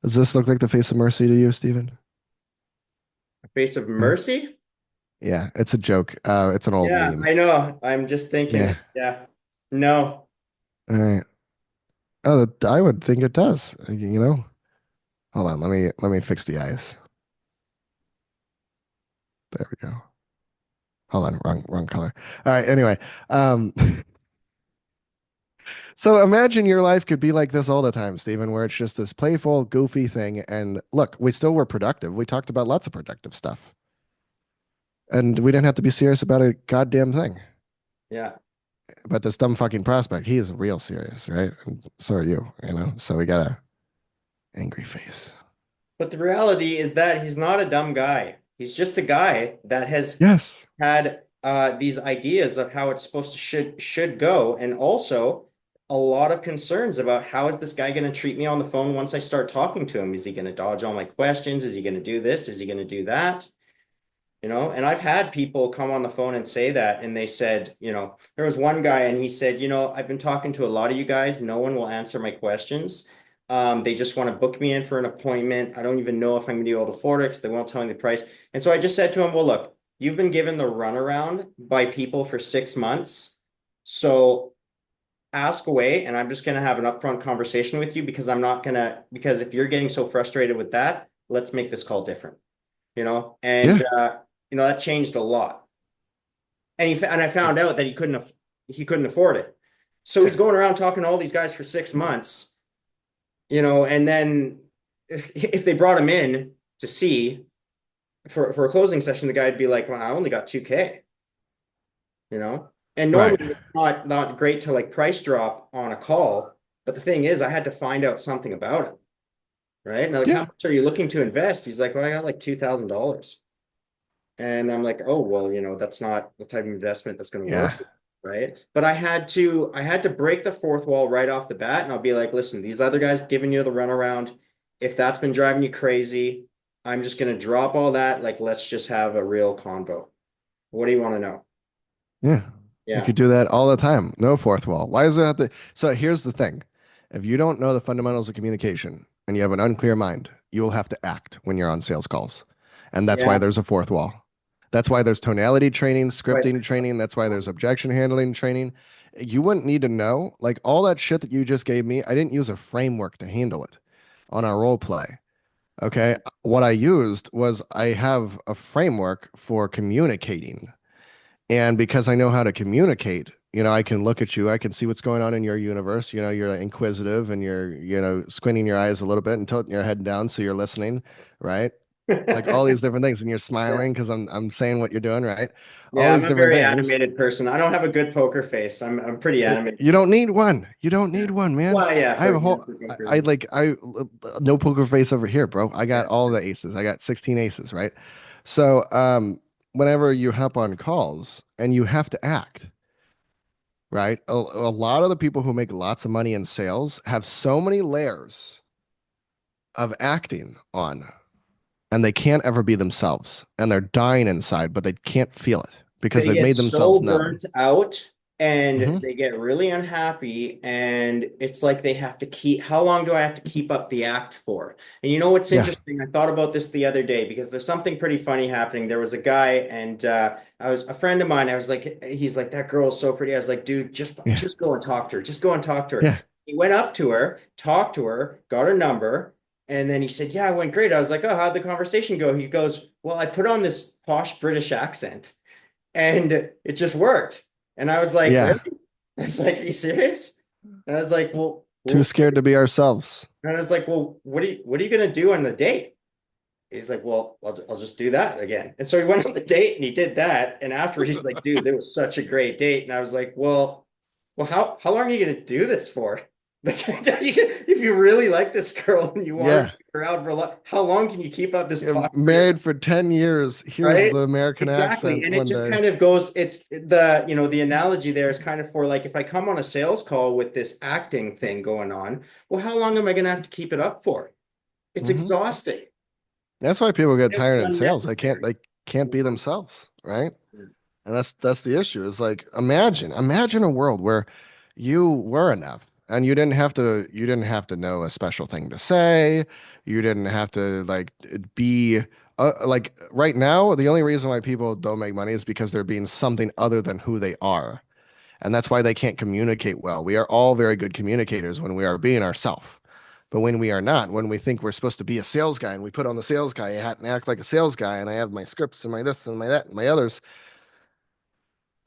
Does this look like the face of mercy to you, Stephen? a face of Huh? mercy. Yeah, it's a joke. It's an old Yeah, meme. I know. I'm just thinking, Yeah. yeah, no. All right. Oh, I would think it does. Hold on. Let me fix the eyes. There we go. Hold on. Wrong color. All right. Anyway, um, so imagine your life could be like this all the time, Stephen, where it's just this playful, goofy thing. And look, we still were productive. We talked about lots of productive stuff. And we didn't have to be serious about a goddamn thing. Yeah. But this dumb fucking prospect, he is real serious, right? And so are you. So we got a angry face. But the reality is that he's not a dumb guy. He's just a guy that has Yes. had these ideas of how it's supposed to should go, and also a lot of concerns about how is this guy going to treat me on the phone once I start talking to him? Is he going to dodge all my questions? Is he going to do this? Is he going to do that? And I've had people come on the phone and say that, and they said, there was one guy and he said, I've been talking to a lot of you guys. No one will answer my questions. They just want to book me in for an appointment. I don't even know if I'm going to be able to afford it because they won't tell me the price. And so I just said to him, well, look, you've been given the runaround by people for 6 months. So ask away, and I'm just going to have an upfront conversation with you because I'm not going to, because if you're getting so frustrated with that, let's make this call different, Yeah, that changed a lot. And I found out that he couldn't afford it. So he's going around talking to all these guys for 6 months, and then if they brought him in to see for a closing session, the guy'd be like, well, I only got 2K, you know? And right. normally it's not great to like price drop on a call, but the thing is I had to find out something about him, right? And like, how Yeah, much are you looking to invest? He's like, well, I got like $2,000. And I'm like, oh, well, that's not the type of investment that's going to yeah, work, right? But I had to break the fourth wall right off the bat, and I'll be like, listen, these other guys giving you the runaround. If that's been driving you crazy, I'm just going to drop all that. Like, let's just have a real convo. What do you want to know? yeah. You Yeah. could do that all the time. No fourth wall. Why does it have to? So here's the thing. If you don't know the fundamentals of communication and you have an unclear mind, you will have to act when you're on sales calls. And that's why Yeah. there's a fourth wall. That's why there's tonality training, Right. scripting training. That's why there's objection handling training. You wouldn't need to know, like all that shit that you just gave me, I didn't use a framework to handle it on our role play. Okay. What I used was I have a framework for communicating. And because I know how to communicate, I can look at you, I can see what's going on in your universe. You're like, inquisitive and you're, squinting your eyes a little bit and tilting your head down so you're listening, right? Like all these different things, and you're Yeah. smiling because I'm saying what you're doing, right? All Yeah, I'm these a different very things. animated person. I don't have a good poker face. I'm pretty animated. You don't need one. You don't Yeah. need one, man. Well, yeah, I have for a whole. I poker. like I no poker face over here, bro. I got Yeah. all the aces. I got 16 aces, right? So, whenever you hop on calls and you have to act, right? A lot of the people who make lots of money in sales have so many layers of acting on, and they can't ever be themselves, and they're dying inside, but they can't feel it because They they've get made themselves so numb. burnt out and Hmm. they get really unhappy, and it's like they have to keep, how long do I have to keep up the act for? And you know what's Yeah, interesting? I thought about this the other day because there's something pretty funny happening. There was a guy, and I was a friend of mine. I was like, he's like, that girl is so pretty. I was like, dude, just yeah, just go and talk to her. Just go and talk to her. yeah, He went up to her, talked to her, got her number, and then he said, yeah, it went great. I was like, oh, how'd the conversation go? He goes, well, I put on this posh British accent and it just worked. And I was like, yeah. really? I was like, are you serious? And I was like, Too well, scared to be ourselves. and I was like, well, what are you gonna do on the date? He's like, well, I'll just do that again. And so he went on the date and he did that. And after he's like, dude, it was such a great date. And I was like, well, how long are you gonna do this for? Like, if you really like this girl and you want to Yeah. keep her out for a lot, how long can you keep up this Yeah, posture? married for 10 years. Here's Right? the American Exactly. accent And it one just day. kind of goes, it's the analogy there is kind of for like if I come on a sales call with this acting thing going on, well, how long am I going to have to keep it up for? It's Hmm. exhausting. That's why people get It's tired in sales. unnecessary. They can't It's be un- themselves, right? And that's the issue. Is like imagine a world where you were enough and you didn't have to know a special thing to say. You didn't have to like be like right now, the only reason why people don't make money is because they're being something other than who they are. And that's why they can't communicate well. We are all very good communicators when we are being ourselves. But when we are not, when we think we're supposed to be a sales guy and we put on the sales guy hat and act like a sales guy and I have my scripts and my this and my that and my others,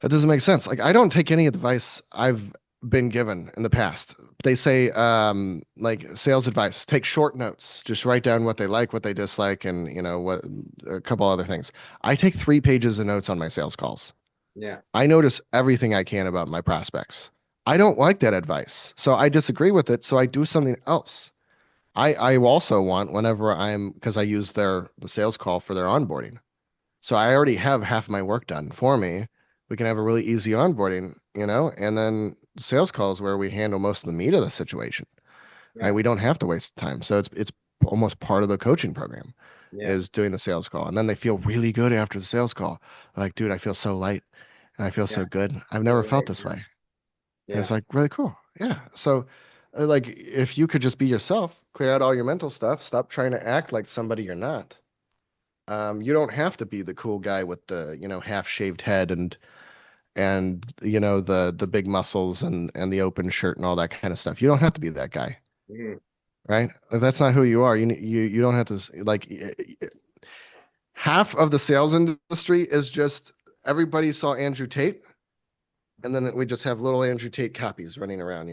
that doesn't make sense. Like I don't take any advice I've been given in the past. They say like sales advice, take short notes, just write down what they like, what they dislike, and what a couple other things. I take 3 pages of notes on my sales calls. Yeah. I notice everything I can about my prospects. I don't like that advice, so I disagree with it, so I do something else. I also want whenever because I use the sales call for their onboarding. So I already have half my work done for me. We can have a really easy onboarding, and then sales calls where we handle most of the meat of the situation. Right? Yeah. We don't have to waste time. So it's almost part of the coaching program Yeah. is doing the sales call. And then they feel really good after the sales call. Like, dude, I feel so light and I feel so Yeah. good. I've You're never felt right. this Yeah. way. And it's Yeah. like really cool. Yeah. So Like if you could just be yourself, clear out all your mental stuff, stop trying to act like somebody you're not. You don't have to be the cool guy with the, half-shaved head and the big muscles and the open shirt and all that kind of stuff. You don't have to be that guy, Mhm. right? If that's not who you are, you don't have to like half of the sales industry is just everybody saw Andrew Tate, and then we just have little Andrew Tate copies running around,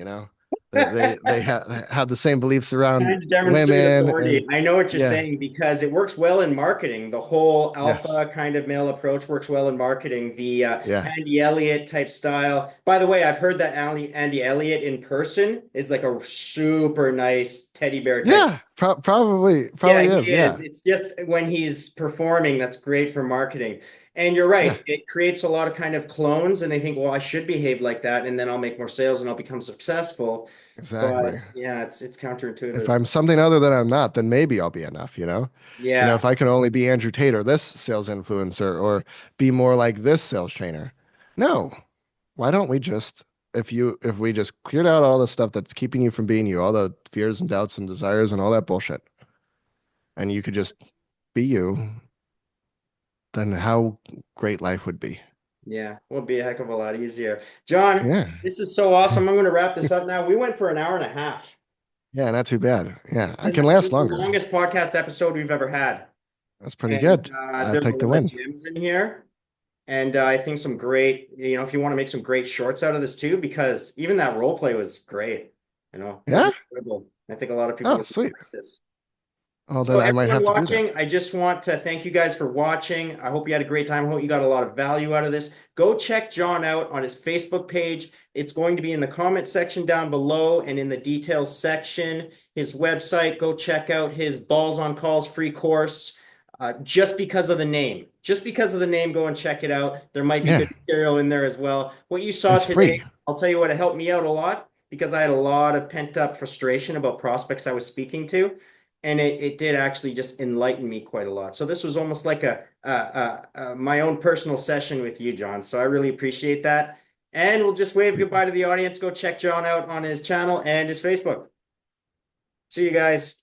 they have the same beliefs around Trying to demonstrate women authority. and I know what you're yeah, saying because it works well in marketing. The whole yes, alpha kind of male approach works well in marketing. The yeah. Andy Elliott type style. By the way, I've heard that Andy Elliott in person is like a super nice teddy bear type. Yeah, probably Yeah, probably he is. is. Yeah. It's just when he's performing, that's great for marketing. And you're Yeah, right. It creates a lot of kind of clones, and they think, well, I should behave like that, and then I'll make more sales and I'll become successful. exactly. But yeah, it's If counterintuitive. I'm something other than I'm not, then maybe I'll be enough. Yeah. If I can only be Andrew Tate or this sales influencer or be more like this sales trainer. No. Why don't we just if we just cleared out all the stuff that's keeping you from being you, all the fears and doubts and desires and all that bullshit, and you could just be you, then how great life would be. Yeah, will be a heck of a lot easier. John, Yeah. this is so awesome. I'm going to wrap this up now. We went for an hour and a half. Yeah, not too bad. Yeah, I And can this last is the longer. longest podcast episode we've ever had. That's pretty And good. I there's a take the lot of win. gems in here. And I think some great, if you want to make some great shorts out of this too, because even that role play was great. It was Yeah? incredible. I think a lot of people Oh, would sweet. like this. Oh, So then I might everyone have to do that. watching, I just want to thank you guys for watching. I hope you had a great time. I hope you got a lot of value out of this. Go check John out on his Facebook page. It's going to be in the comment section down below and in the details section. His website, go check out his Balls on Calls free course. Just because of the name. Just because of the name, go and check it out. There might be Yeah, good material in there as well. What you saw it's today, free. I'll tell you what, it helped me out a lot because I had a lot of pent up frustration about prospects I was speaking to, and it did actually just enlighten me quite a lot. So this was almost like my own personal session with you, John. So I really appreciate that. And we'll just wave goodbye to the audience. Go check John out on his channel and his Facebook. See you guys.